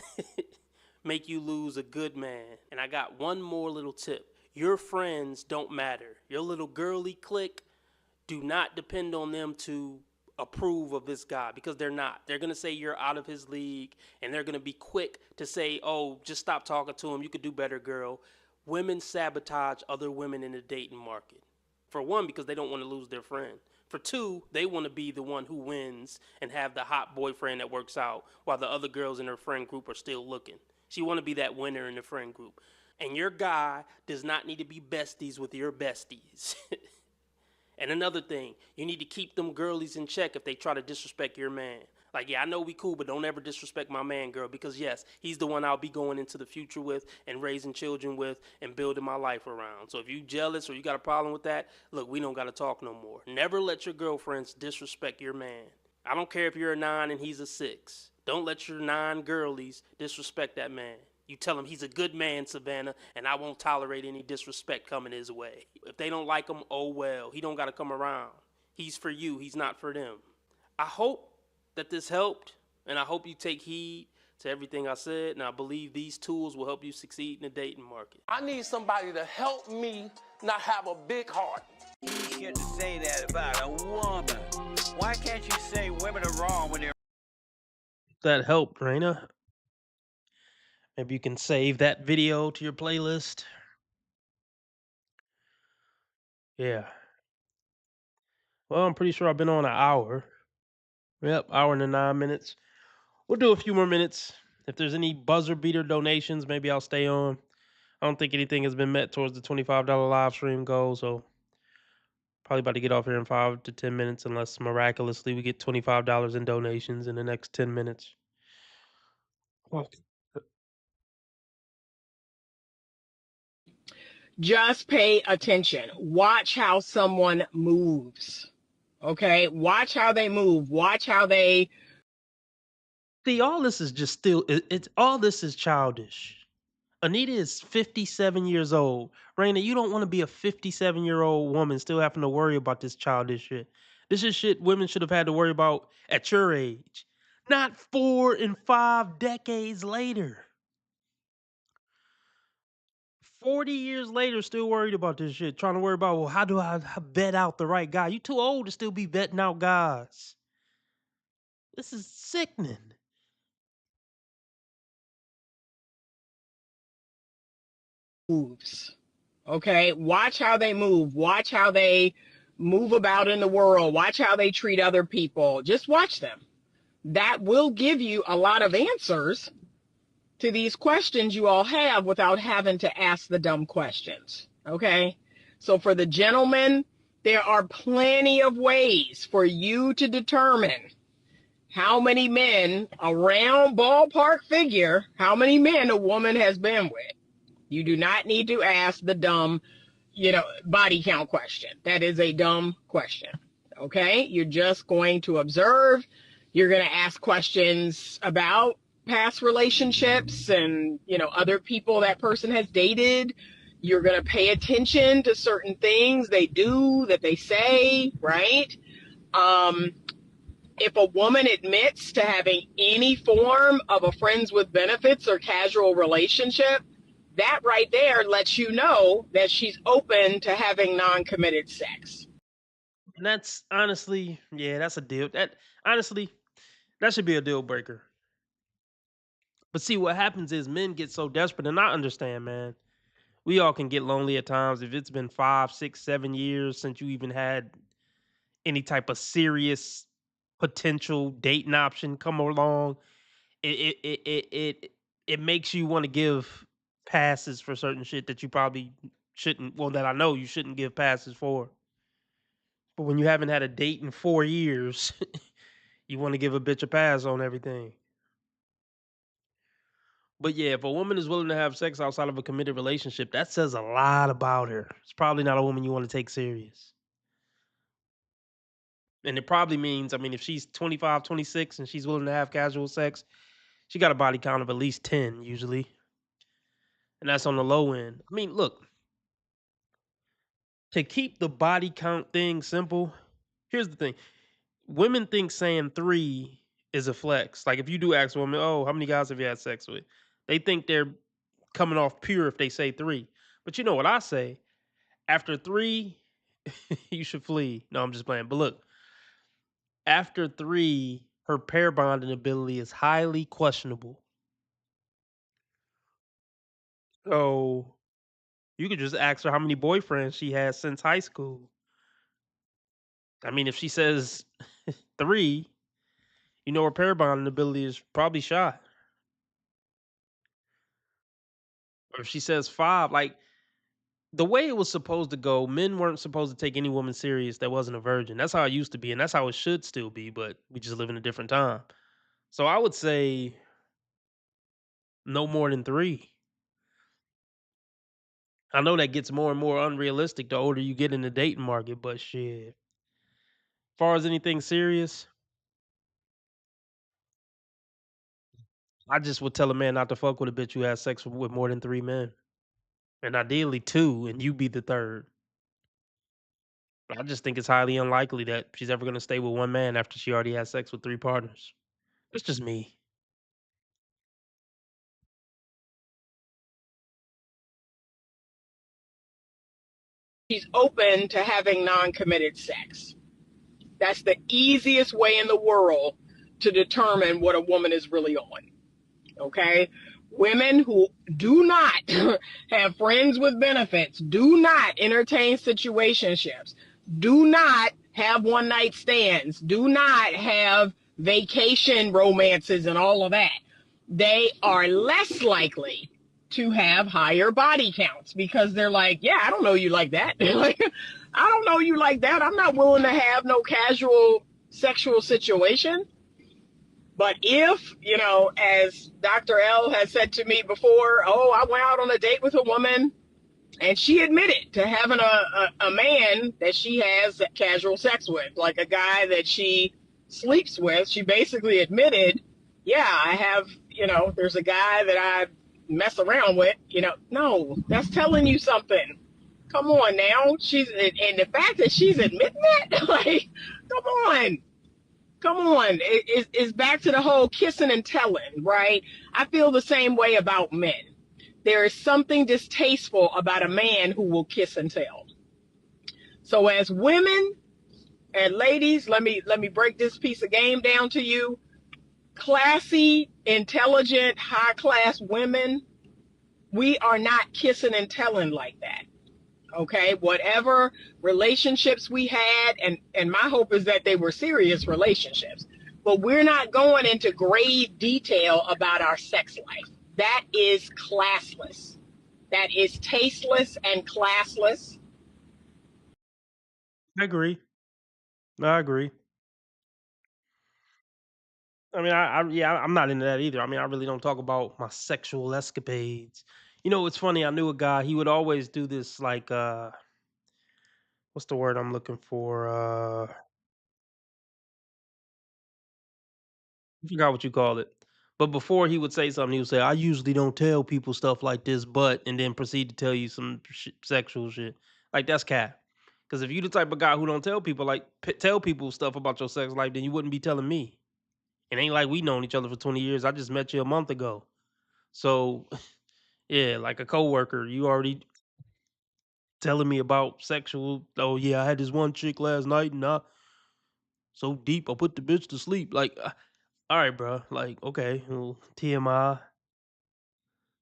S1: make you lose a good man. And I got one more little tip. Your friends don't matter. Your little girly clique, do not depend on them to approve of this guy because they're not. They're going to say you're out of his league and they're going to be quick to say, oh, just stop talking to him. You could do better, girl. Women sabotage other women in the dating market. For one, because they don't want to lose their friend. For two, they want to be the one who wins and have the hot boyfriend that works out while the other girls in her friend group are still looking. She want to be that winner in the friend group. And your guy does not need to be besties with your besties. And another thing, you need to keep them girlies in check if they try to disrespect your man. Like, yeah, I know we cool, but don't ever disrespect my man, girl, because yes, he's the one I'll be going into the future with and raising children with and building my life around. So if you jealous or you got a problem with that, look, we don't got to talk no more. Never let your girlfriends disrespect your man. I don't care if you're a 9 and he's a 6. Don't let your 9 girlies disrespect that man. You tell him he's a good man, Savannah, and I won't tolerate any disrespect coming his way. If they don't like him, oh well. He don't got to come around. He's for you. He's not for them. I hope that this helped, and I hope you take heed to everything I said, and I believe these tools will help you succeed in the dating market.
S26: I need somebody to help me not have a big heart.
S10: You get to say that about a woman. Why can't you say women are wrong when they're...
S1: That helped, Raina. Maybe you can save that video to your playlist. Yeah. Well, I'm pretty sure I've been on an hour. Yep, hour and 9 minutes. We'll do a few more minutes. If there's any buzzer beater donations, maybe I'll stay on. I don't think anything has been met towards the $25 live stream goal, so probably about to get off here in 5 to 10 minutes unless miraculously we get $25 in donations in the next 10 minutes. Okay.
S16: Just pay attention. Watch how someone moves. Okay? Watch how they move. Watch how they...
S1: See, all this is just still, all this is childish. Anita is 57 years old. Raina, you don't want to be a 57-year-old woman still having to worry about this childish shit. This is shit women should have had to worry about at your age. Not 4 and 5 decades later. 40 years later, still worried about this shit. Trying to worry about, well, how do I vet out the right guy? You too old to still be vetting out guys. This is sickening.
S16: Moves. Okay? Watch how they move. Watch how they move about in the world. Watch how they treat other people. Just watch them. That will give you a lot of answers to these questions you all have without having to ask the dumb questions. Okay? So for the gentlemen, there are plenty of ways for you to determine how many men, around ballpark figure, how many men a woman has been with. You do not need to ask the dumb, body count question. That is a dumb question. Okay? You're just going to observe. You're going to ask questions about past relationships and, other people that person has dated. You're going to pay attention to certain things they do, that they say, right? If a woman admits to having any form of a friends with benefits or casual relationship, that right there lets you know that she's open to having non-committed sex.
S1: And that's honestly, yeah, that's a deal. That honestly, that should be a deal breaker. But see, what happens is men get so desperate, and I understand, man. We all can get lonely at times. If it's been 5, 6, 7 years since you even had any type of serious potential dating option come along, it makes you want to give passes for certain shit that you probably shouldn't. Well, that I know you shouldn't give passes for. But when you haven't had a date in 4 years, you want to give a bitch a pass on everything. But yeah, if a woman is willing to have sex outside of a committed relationship, that says a lot about her. It's probably not a woman you want to take serious. And it probably means, I mean, if she's 25, 26 and she's willing to have casual sex, she got a body count of at least 10 usually. And that's on the low end. I mean, look, to keep the body count thing simple, here's the thing. Women think saying 3 is a flex. Like if you do ask a woman, oh, how many guys have you had sex with? They think they're coming off pure if they say 3. But you know what I say? After 3, you should flee. No, I'm just playing. But look, after 3, her pair bonding ability is highly questionable. So you could just ask her how many boyfriends she has since high school. I mean, if she says 3, her pair bonding ability is probably shot. Or if she says 5, like the way it was supposed to go, men weren't supposed to take any woman serious that wasn't a virgin. That's how it used to be, and that's how it should still be, but we just live in a different time. So I would say no more than 3. I know that gets more and more unrealistic the older you get in the dating market, but shit. As far as anything serious, I just would tell a man not to fuck with a bitch who has sex with more than 3 men. And ideally 2, and you be the third. I just think it's highly unlikely that she's ever gonna stay with one man after she already has sex with 3 partners. It's just me.
S16: She's open to having non-committed sex. That's the easiest way in the world to determine what a woman is really on. Okay? Women who do not have friends with benefits, do not entertain situationships, do not have one night stands, do not have vacation romances and all of that. They are less likely to have higher body counts because they're like, yeah, I don't know you like that. Like, I don't know you like that. I'm not willing to have no casual sexual situation. But if, as Dr. L has said to me before, oh, I went out on a date with a woman and she admitted to having a man that she has casual sex with, like a guy that she sleeps with. She basically admitted, yeah, I have, there's a guy that I mess around with, no, that's telling you something. Come on now. And the fact that she's admitting that, like, come on. Come on. It's back to the whole kissing and telling, right? I feel the same way about men. There is something distasteful about a man who will kiss and tell. So as women and ladies, let me break this piece of game down to you. Classy, intelligent, high-class women, we are not kissing and telling like that. Okay, whatever relationships we had, and my hope is that they were serious relationships, but we're not going into grave detail about our sex life. That is classless. That is tasteless and classless.
S1: I agree. I agree. I mean, I'm not into that either. I mean, I really don't talk about my sexual escapades. You know, it's funny. I knew a guy. He would always do this, like, what's the word I'm looking for? I forgot what you call it. But before he would say something, he would say, "I usually don't tell people stuff like this, but," and then proceed to tell you some sexual shit. Like that's cat. Because if you the type of guy who don't tell people like tell people stuff about your sex life, then you wouldn't be telling me. It ain't like we known each other for 20 years. I just met you a month ago. So yeah, like a coworker, you already telling me about sexual. Oh yeah, I had this one chick last night, and I so deep, I put the bitch to sleep. Like, all right, bro. Like, okay, well, TMI.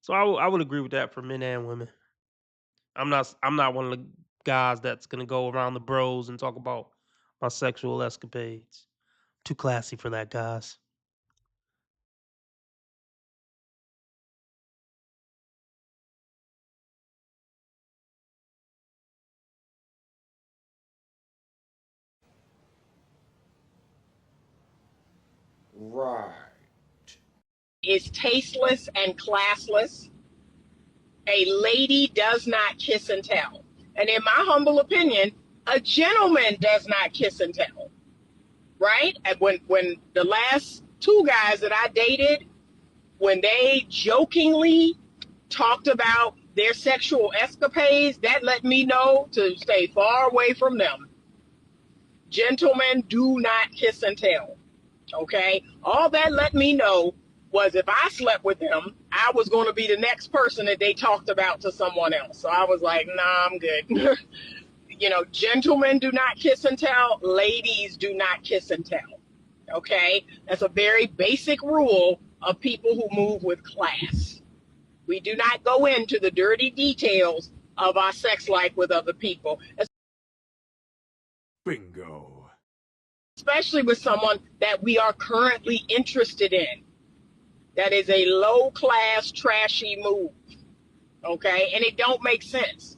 S1: So I would agree with that for men and women. I'm not one of the guys that's gonna go around the bros and talk about my sexual escapades. Too classy for that, guys.
S16: Right. Is tasteless and classless. A lady does not kiss and tell. And in my humble opinion, a gentleman does not kiss and tell. Right? And when the last two guys that I dated, when they jokingly talked about their sexual escapades, that let me know to stay far away from them. Gentlemen do not kiss and tell. Okay? All that let me know was if I slept with them, I was going to be the next person that they talked about to someone else. So I was like, nah, I'm good. Gentlemen do not kiss and tell. Ladies do not kiss and tell. Okay? That's a very basic rule of people who move with class. We do not go into the dirty details of our sex life with other people.
S3: Bingo.
S16: Especially with someone that we are currently interested in. That is a low class, trashy move. Okay? And it don't make sense.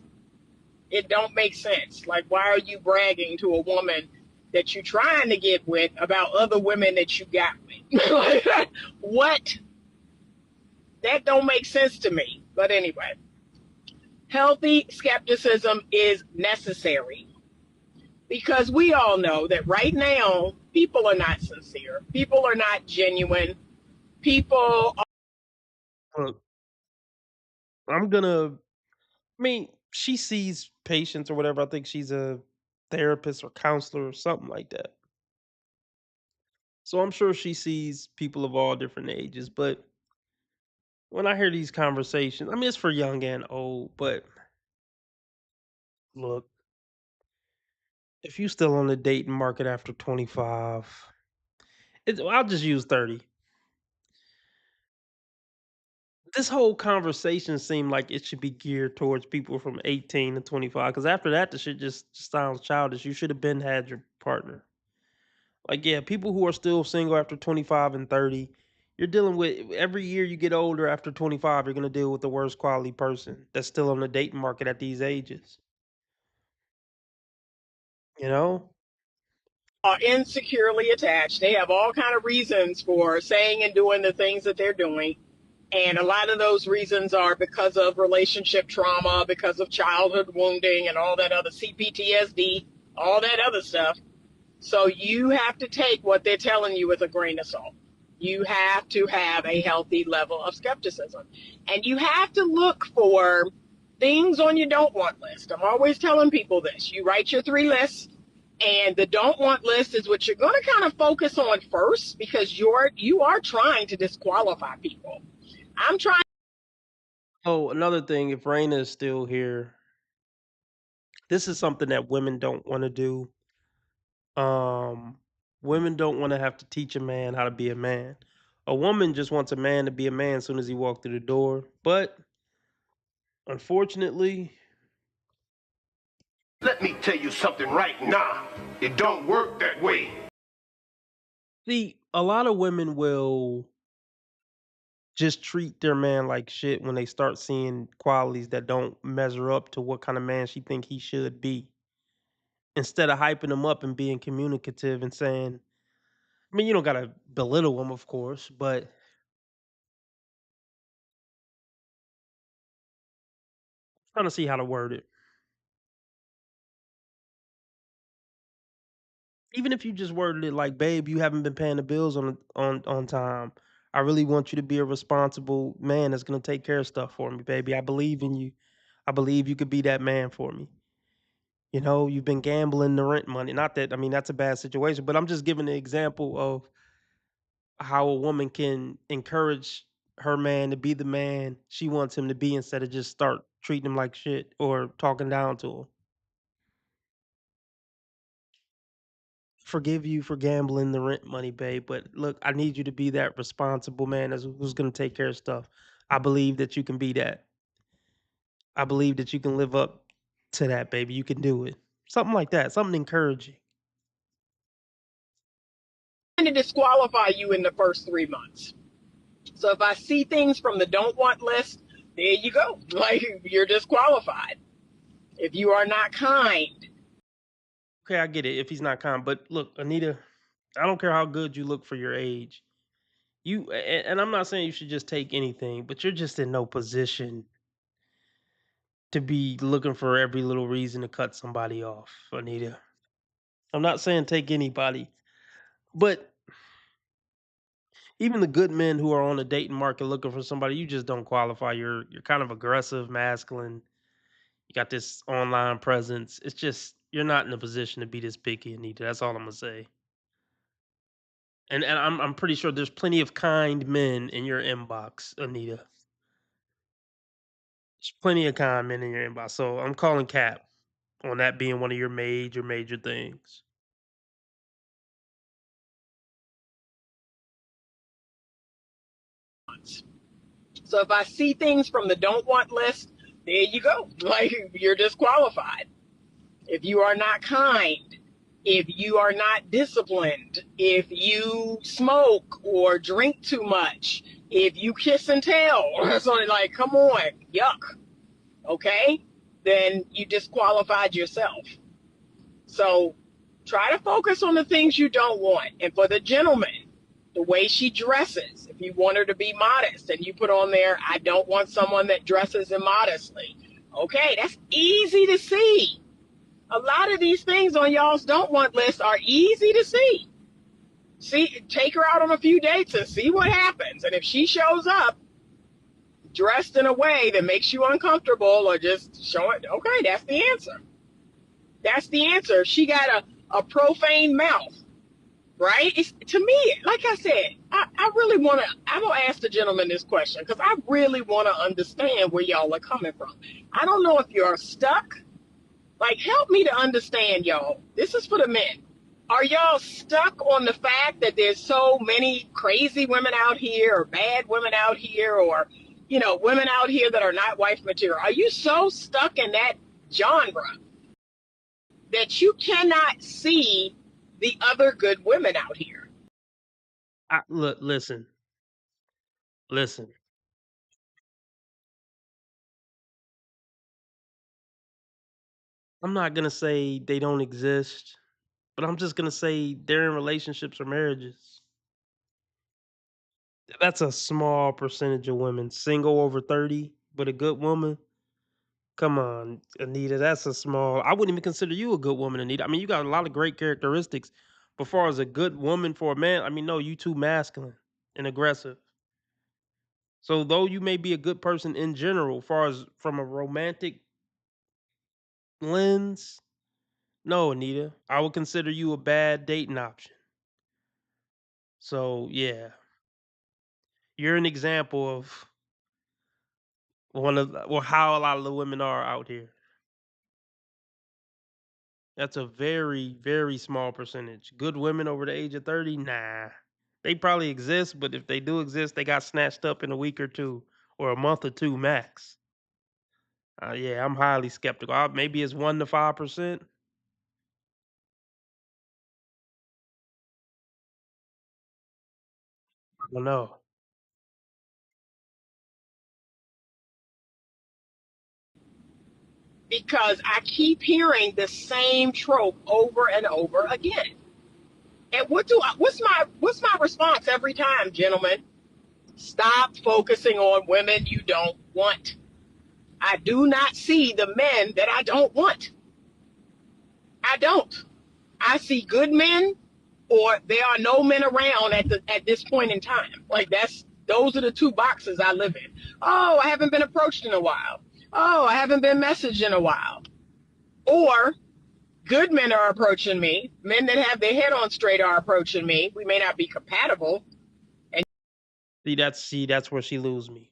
S16: It don't make sense. Like, why are you bragging to a woman that you're trying to get with about other women that you got with? What? That don't make sense to me. But anyway, healthy skepticism is necessary because we all know that right now, people are not sincere. People are not genuine. People are.
S1: Look, I'm gonna. I mean, she sees patients or whatever. I think she's a therapist or counselor or something like that. So I'm sure she sees people of all different ages. But when I hear these conversations, I mean, it's for young and old. But look, if you still on the dating market after 25, I'll just use 30. This whole conversation seemed like it should be geared towards people from 18 to 25. Because after that, the shit just sounds childish. You should have been had your partner. Like, yeah, people who are still single after 25 and 30, you're dealing with every year you get older after 25, you're going to deal with the worst quality person that's still on the dating market at these ages. You know?
S16: Are insecurely attached. They have all kind of reasons for saying and doing the things that they're doing. And a lot of those reasons are because of relationship trauma, because of childhood wounding and all that other CPTSD, all that other stuff. So you have to take what they're telling you with a grain of salt. You have to have a healthy level of skepticism. And you have to look for things on your don't want list. I'm always telling people this. You write your 3 lists, and the don't want list is what you're going to kind of focus on first because you are trying to disqualify people. I'm trying.
S1: Oh, another thing, if Raina is still here, this is something that women don't want to do. Um, Women don't want to have to teach a man how to be a man. A woman just wants a man to be a man as soon as he walked through the door. But unfortunately,
S13: Let me tell you something right now. It don't work that way.
S1: see, a lot of women will just treat their man like shit when they start seeing qualities that don't measure up to what kind of man she think he should be. Instead of hyping him up and being communicative and saying, I mean, you don't gotta belittle him, of course, but Trying to see how to word it. Even if you just worded it like, babe, you haven't been paying the bills on time. I really want you to be a responsible man that's gonna take care of stuff for me, baby. I believe in you. I believe you could be that man for me. You know, you've been gambling the rent money. Not that, I mean, that's a bad situation, but I'm just giving an example of how a woman can encourage her man to be the man she wants him to be instead of just start treating him like shit or talking down to him. Forgive you for gambling the rent money, babe, but look, I need you to be that responsible man who's going to take care of stuff. I believe that you can be that. I believe that you can live up to that, baby. You can do it. Something like that. Something encouraging.
S16: To disqualify you in the first 3 months. So if I see things from the don't want list, there you go. Like, you're disqualified. If you are not kind.
S1: Okay, I get it if he's not kind, but look, Anita, I don't care how good you look for your age. And I'm not saying you should just take anything, but you're just in no position to be looking for every little reason to cut somebody off, Anita. I'm not saying take anybody, but even the good men who are on the dating market looking for somebody, you just don't qualify. You're kind of aggressive, masculine. You got this online presence. It's just you're not in a position to be this picky, Anita. That's all I'm gonna say. And I'm pretty sure there's plenty of kind men in your inbox, Anita. There's plenty of kind men in your inbox. So I'm calling cap on that being one of your major things.
S16: So if I see things from the don't want list, there you go. Like, you're disqualified. If you are not kind, if you are not disciplined, if you smoke or drink too much, if you kiss and tell, so like, come on, yuck, okay? Then you disqualified yourself. So try to focus on the things you don't want. And for the gentleman, the way she dresses, if you want her to be modest and you put on there, I don't want someone that dresses immodestly. Okay, that's easy to see. A lot of these things on y'all's don't want list are easy to see. See, take her out on a few dates and see what happens. And if she shows up dressed in a way that makes you uncomfortable or just show it, okay, that's the answer. That's the answer. She got a profane mouth, right? It's, to me, like I said, I really want to, I'm going to ask the gentleman this question because I really want to understand where y'all are coming from. I don't know if you're stuck. Like, help me to understand, y'all. This is for the men. Are y'all stuck on the fact that there's so many crazy women out here or bad women out here or, you know, women out here that are not wife material? Are you so stuck in that genre that you cannot see the other good women out here?
S1: Look, listen. I'm not gonna say they don't exist, but I'm just gonna say they're in relationships or marriages. That's a small percentage of women. Single over 30, but a good woman. Come on, Anita. That's a small. I wouldn't even consider you a good woman, Anita. I mean, you got a lot of great characteristics. But far as a good woman for a man, I mean, no, you too masculine and aggressive. So though you may be a good person in general, far as from a romantic lens, no, Anita. I would consider you a bad dating option. So yeah, you're an example of one of well how a lot of the women are out here. That's a very small percentage. Good women over the age of 30, nah. They probably exist, but if they do exist, they got snatched up in a week or two or a month or two max. Yeah, I'm highly skeptical. Maybe it's 1 to 5%. I don't know.
S16: Because I keep hearing the same trope over and over again. And what's my response every time, gentlemen? Stop focusing on women you don't want. I do not see the men that I don't want. I don't. I see good men, or there are no men around at this point in time. Like those are the two boxes I live in. Oh, I haven't been approached in a while. Oh, I haven't been messaged in a while. Or good men are approaching me. Men that have their head on straight are approaching me. We may not be compatible. And
S1: that's where she lose me.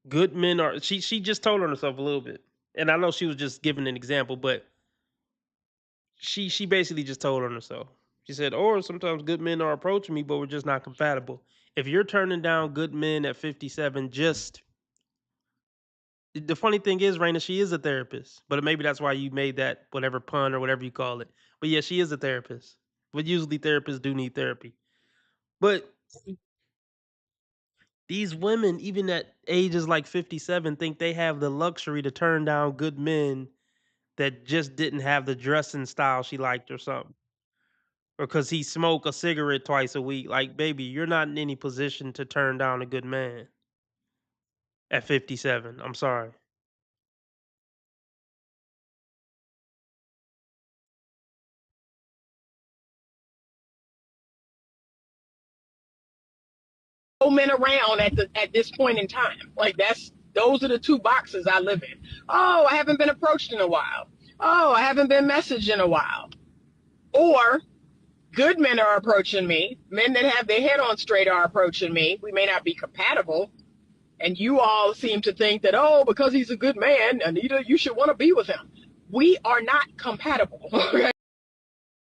S1: Good men are she just told on herself a little bit. And I know she was just giving an example, but she basically just told on herself. She said, or sometimes good men are approaching me, but we're just not compatible. If you're turning down good men at 57, just the funny thing is, Raina, she is a therapist, but maybe that's why you made that whatever pun or whatever you call it. But yeah, she is a therapist. But usually therapists do need therapy. But these women, even at ages like 57, think they have the luxury to turn down good men that just didn't have the dressing style she liked or something. Or because he smoked a cigarette twice a week. Like, baby, you're not in any position to turn down a good man at 57. I'm sorry.
S16: no men around at this point in time. Like those are the two boxes I live in. Oh, I haven't been approached in a while. Oh, I haven't been messaged in a while. Or good men are approaching me. Men that have their head on straight are approaching me. We may not be compatible. And you all seem to think that, oh, because he's a good man, Anita, you should want to be with him. We are not compatible.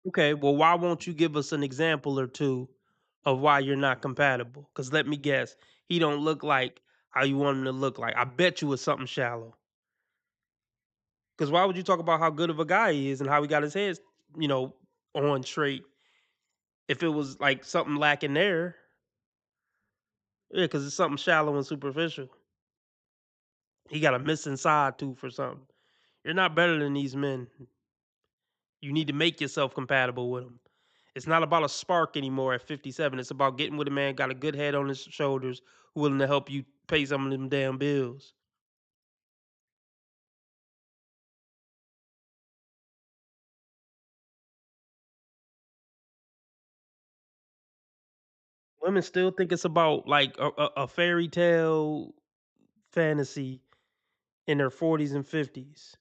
S1: Okay, well, why won't you give us an example or two of why you're not compatible? Because let me guess, he don't look like how you want him to look like. I bet you it's something shallow. Because why would you talk about how good of a guy he is and how he got his head, on straight if it was like something lacking there? Yeah, because it's something shallow and superficial. He got a missing side tooth or something. You're not better than these men. You need to make yourself compatible with them. It's not about a spark anymore at 57. It's about getting with a man got a good head on his shoulders, who willing to help you pay some of them damn bills. Women still think it's about like a fairy tale fantasy in their 40s and 50s.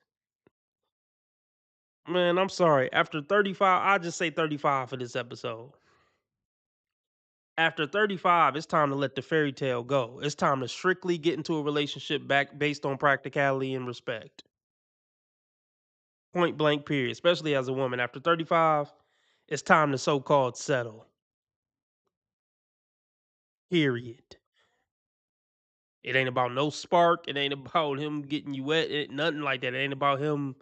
S1: Man, I'm sorry. After 35, I'll just say 35 for this episode. After 35, it's time to let the fairy tale go. It's time to strictly get into a relationship back based on practicality and respect. Point blank, period. Especially as a woman. After 35, it's time to so called settle. Period. It ain't about no spark. It ain't about him getting you wet. Nothing like that. It ain't about him.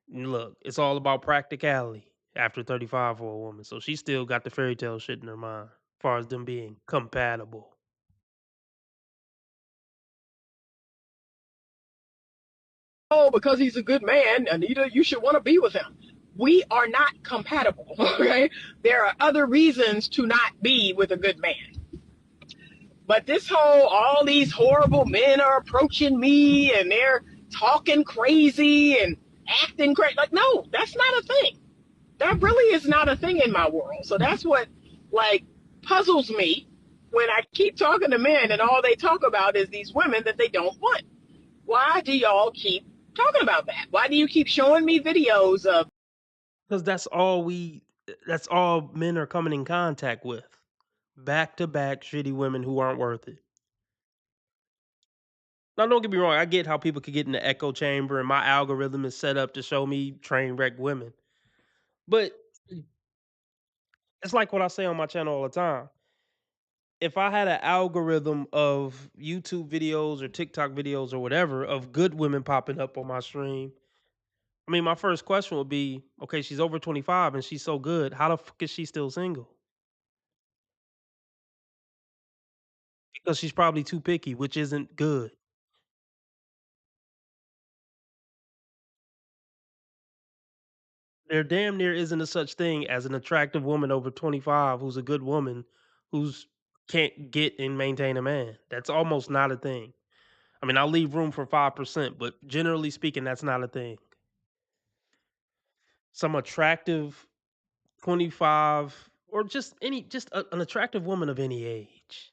S1: Look, it's all about practicality after 35 for a woman. So she still got the fairy tale shit in her mind as far as them being compatible.
S16: Oh, because he's a good man, Anita, you should want to be with him. We are not compatible, okay? There are other reasons to not be with a good man. But all these horrible men are approaching me and they're talking crazy and acting crazy. Like, no, that's not a thing. That really is not a thing in my world. So that's what, puzzles me when I keep talking to men and all they talk about is these women that they don't want. Why do y'all keep talking about that? Why do you keep showing me videos of?
S1: Because that's all men are coming in contact with. Back to back shitty women who aren't worth it. Now, don't get me wrong. I get how people could get in the echo chamber, and my algorithm is set up to show me train wreck women. But it's like what I say on my channel all the time. If I had an algorithm of YouTube videos or TikTok videos or whatever of good women popping up on my stream, I mean, my first question would be, okay, she's over 25 and she's so good. How the fuck is she still single? Because she's probably too picky, which isn't good. There damn near isn't a such thing as an attractive woman over 25 who's a good woman who's can't get and maintain a man. That's almost not a thing. I mean, I'll leave room for 5%, but generally speaking, that's not a thing. Some attractive 25 or just an attractive woman of any age.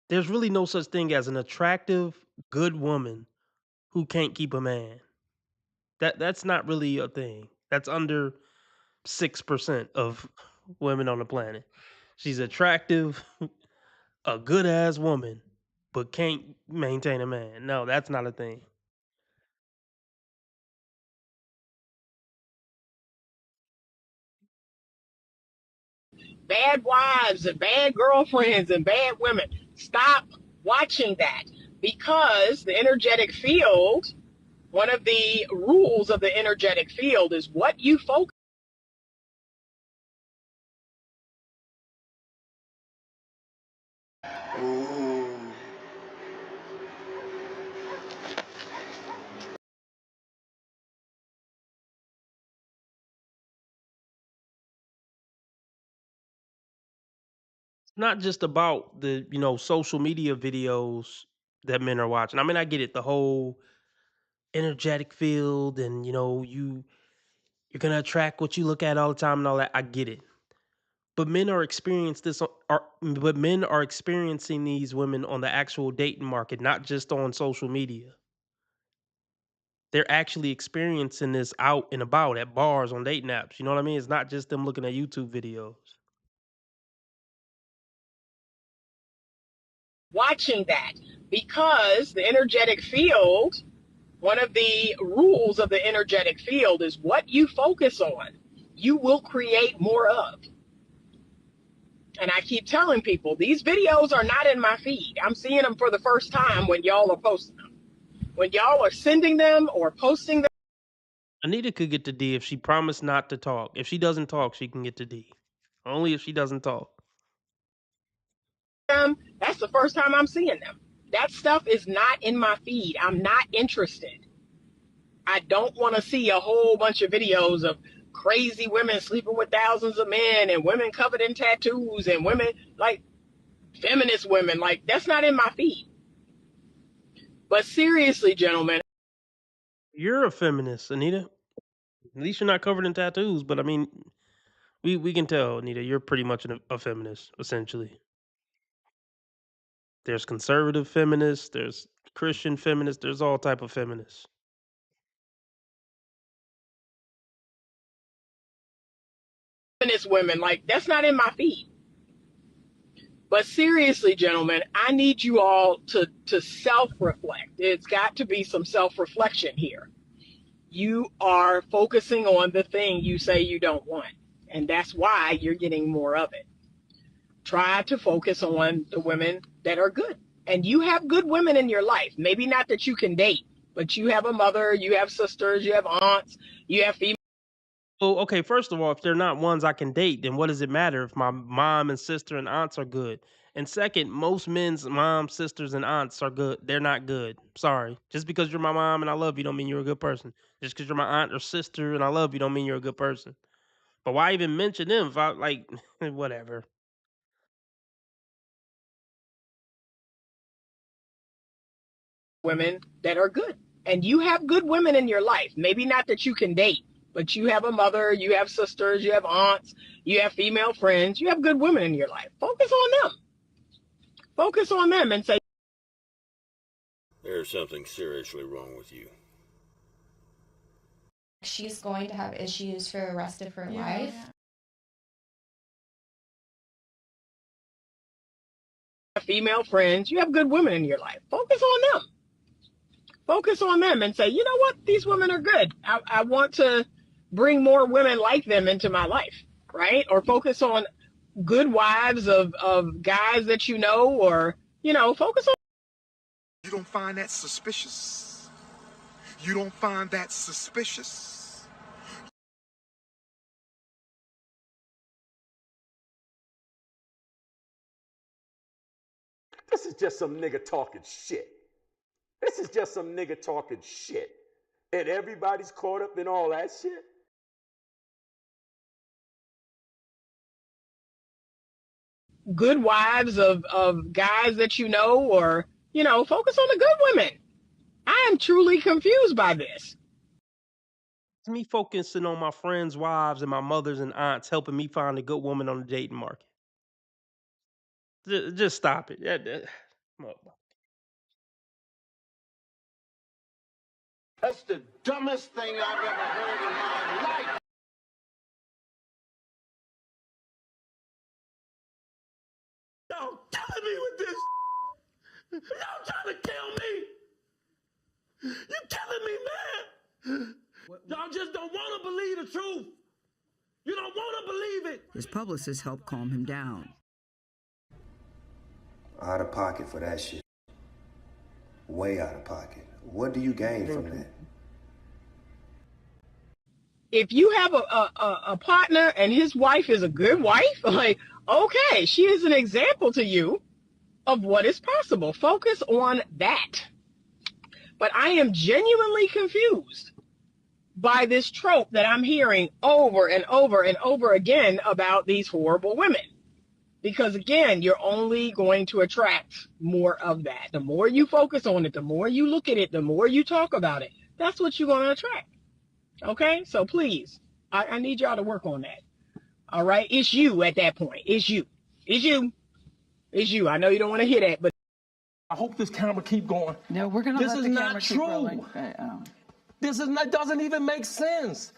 S1: There's really no such thing as an attractive, good woman who can't keep a man. That's not really a thing. That's under 6% of women on the planet. She's attractive, a good ass woman, but can't maintain a man. No, that's not a thing.
S16: Bad wives and bad girlfriends and bad women. Stop watching that, because the energetic field, one of the rules of the energetic field is what you focus.
S1: It's not just about the, social media videos that men are watching. I mean, I get it, the whole energetic field and you're gonna attract what you look at all the time and all that. I get it. But men are experiencing these women on the actual dating market, not just on social media. They're actually experiencing this out and about at bars, on dating apps. You know what I mean? It's not just them looking at YouTube videos.
S16: Watching that, because the energetic field, one of the rules of the energetic field is what you focus on, you will create more of. And I keep telling people, these videos are not in my feed. I'm seeing them for the first time when y'all are posting them. When y'all are sending them or posting them.
S1: Anita could get to D if she promised not to talk. If she doesn't talk, she can get to D. Only if she doesn't talk.
S16: That's the first time I'm seeing them. That stuff is not in my feed. I'm not interested. I don't want to see a whole bunch of videos of crazy women sleeping with thousands of men and women covered in tattoos and women, like feminist women. Like, that's not in my feed. But seriously, gentlemen.
S1: You're a feminist, Anita. At least you're not covered in tattoos, but I mean, we can tell, Anita, you're pretty much a feminist, essentially. There's conservative feminists, there's Christian feminists, there's all type of feminists.
S16: Feminist women, like, that's not in my feed. But seriously, gentlemen, I need you all to self-reflect. It's got to be some self-reflection here. You are focusing on the thing you say you don't want, and that's why you're getting more of it. Try to focus on the women that are good. And you have good women in your life. Maybe not that you can date, but you have a mother, you have sisters, you have aunts, you have female.
S1: Well, okay, first of all, if they're not ones I can date, then what does it matter if my mom and sister and aunts are good? And second, most men's moms, sisters, and aunts are good. They're not good. Sorry. Just because you're my mom and I love you don't mean you're a good person. Just because you're my aunt or sister and I love you don't mean you're a good person. But why even mention them if I, like, whatever.
S16: Women that are good. And you have good women in your life. Maybe not that you can date, but you have a mother, you have sisters, you have aunts, you have female friends, you have good women in your life. Focus on them. Focus on them and say,
S11: there's something seriously wrong with you.
S14: She's going to have issues for the rest of her life.
S16: Female friends, you have good women in your life. Focus on them. Focus on them and say, you know what? These women are good. I want to bring more women like them into my life, right? Or focus on good wives of guys that you know, or, focus on.
S13: You don't find that suspicious? You don't find that suspicious?
S15: This is just some nigga talking shit. This is just some nigga talking shit. And everybody's caught up in all that shit.
S16: Good wives of guys that you know, or, focus on the good women. I am truly confused by this.
S1: It's me focusing on my friends' wives and my mothers and aunts helping me find a good woman on the dating market. Just stop it.
S13: That's the dumbest thing I've ever heard in my life.
S26: Y'all killing me with this. Y'all trying to kill me. You killing me, man. Y'all just don't want to believe the truth. You don't want to believe it.
S8: His publicist helped calm him down.
S17: Out of pocket for that shit. Way out of pocket. What do you gain from that?
S16: If you have a partner and his wife is a good wife, like, okay, she is an example to you of what is possible. Focus on that. But I am genuinely confused by this trope that I'm hearing over and over and over again about these horrible women. Because again, you're only going to attract more of that. The more you focus on it, the more you look at it, the more you talk about it, that's what you're going to attract. Okay? So please, I need y'all to work on that. All right? It's you at that point. It's you. It's you. It's you. I know you don't want to hear that, but
S26: I hope this camera keep going.
S12: No, we're going to let the camera keep rolling.
S26: This is not, doesn't even make sense.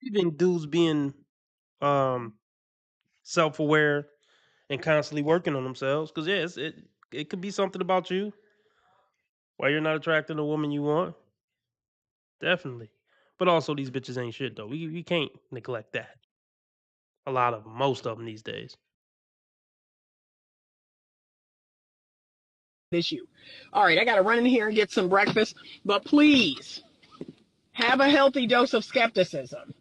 S1: Even dudes being self-aware and constantly working on themselves, because yes, it could be something about you why you're not attracting the woman you want. Definitely. But also these bitches ain't shit though. We can't neglect that. A lot of them, most of them these days.
S16: issue. All right, I got to run in here and get some breakfast, but please have a healthy dose of skepticism.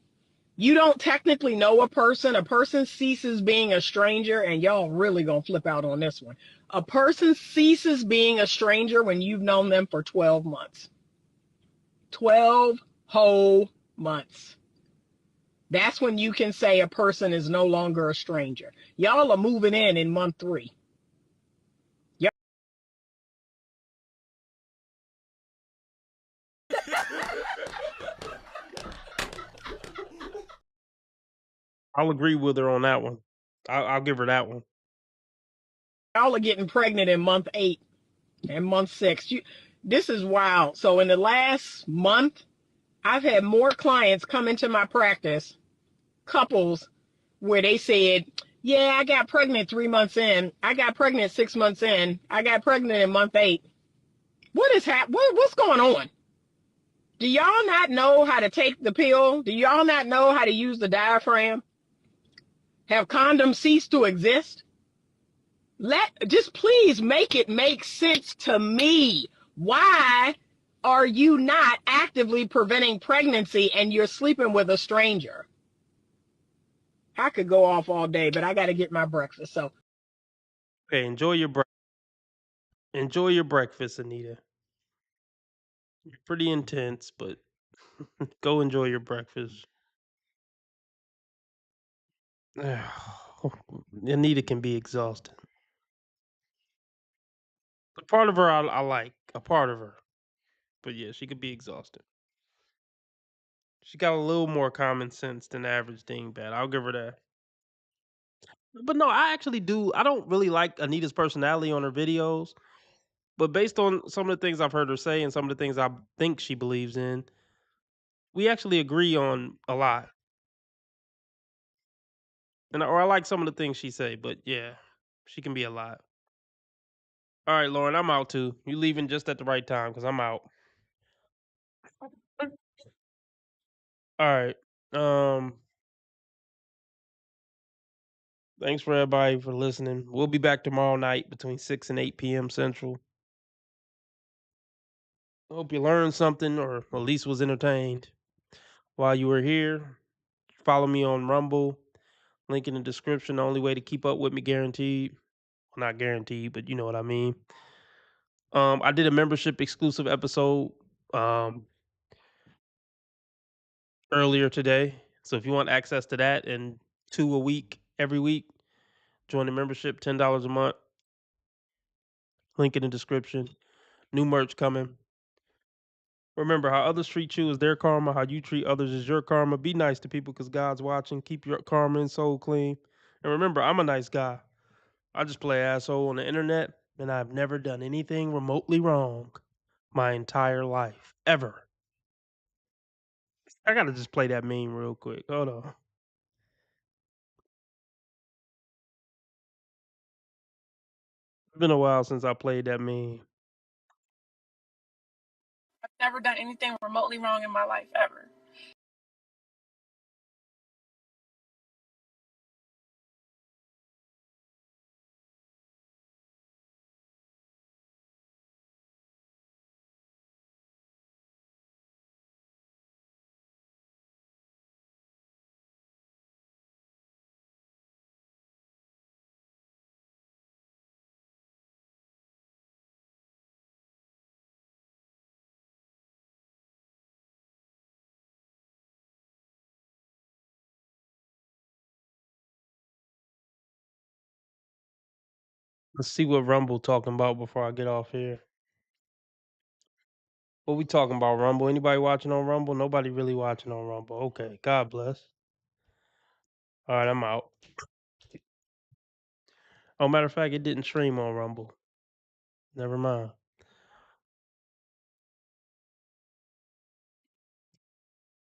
S16: You don't technically know a person ceases being a stranger, and y'all really gonna flip out on this one. A person ceases being a stranger when you've known them for 12 months. 12 whole months. That's when you can say a person is no longer a stranger. Y'all are moving in month 3.
S1: I'll agree with her on that one. I'll give her that one.
S16: Y'all are getting pregnant in month 8 and month 6. This is wild. So in the last month, I've had more clients come into my practice, couples, where they said, yeah, I got pregnant 3 months in. I got pregnant 6 months in. I got pregnant in month 8. What is what's going on? Do y'all not know how to take the pill? Do y'all not know how to use the diaphragm? Have condoms ceased to exist? Just please make it make sense to me. Why are you not actively preventing pregnancy and you're sleeping with a stranger? I could go off all day, but I got to get my breakfast. So,
S1: okay, enjoy your breakfast, Anita. You're pretty intense, but go enjoy your breakfast. Anita can be exhausting. A part of her I like, a part of her, but yeah, she could be exhausting. She got a little more common sense than the average dingbat. I'll give her that. But no, I actually do. I don't really like Anita's personality on her videos, but based on some of the things I've heard her say and some of the things I think she believes in, we actually agree on a lot. Or I like some of the things she say, but yeah, she can be a lot. All right, Lauren, I'm out too. You leaving just at the right time because I'm out. All right. Thanks for everybody for listening. We'll be back tomorrow night between 6 and 8 p.m. Central. Hope you learned something or at least was entertained while you were here. Follow me on Rumble. Link in the description. The only way to keep up with me, guaranteed. Well, not guaranteed, but you know what I mean. I did a membership exclusive episode earlier today. So if you want access to that and 2 a week, every week, join the membership, $10 a month. Link in the description. New merch coming. Remember, how others treat you is their karma. How you treat others is your karma. Be nice to people because God's watching. Keep your karma and soul clean. And remember, I'm a nice guy. I just play asshole on the internet, and I've never done anything remotely wrong my entire life. Ever. I gotta just play that meme real quick. Hold on. It's been a while since I played that meme.
S18: I've never done anything remotely wrong in my life, ever.
S1: Let's see what Rumble talking about before I get off here. What we talking about, Rumble? Anybody watching on Rumble? Nobody really watching on Rumble. Okay, God bless. All right, I'm out. Oh, matter of fact, it didn't stream on Rumble. Never mind.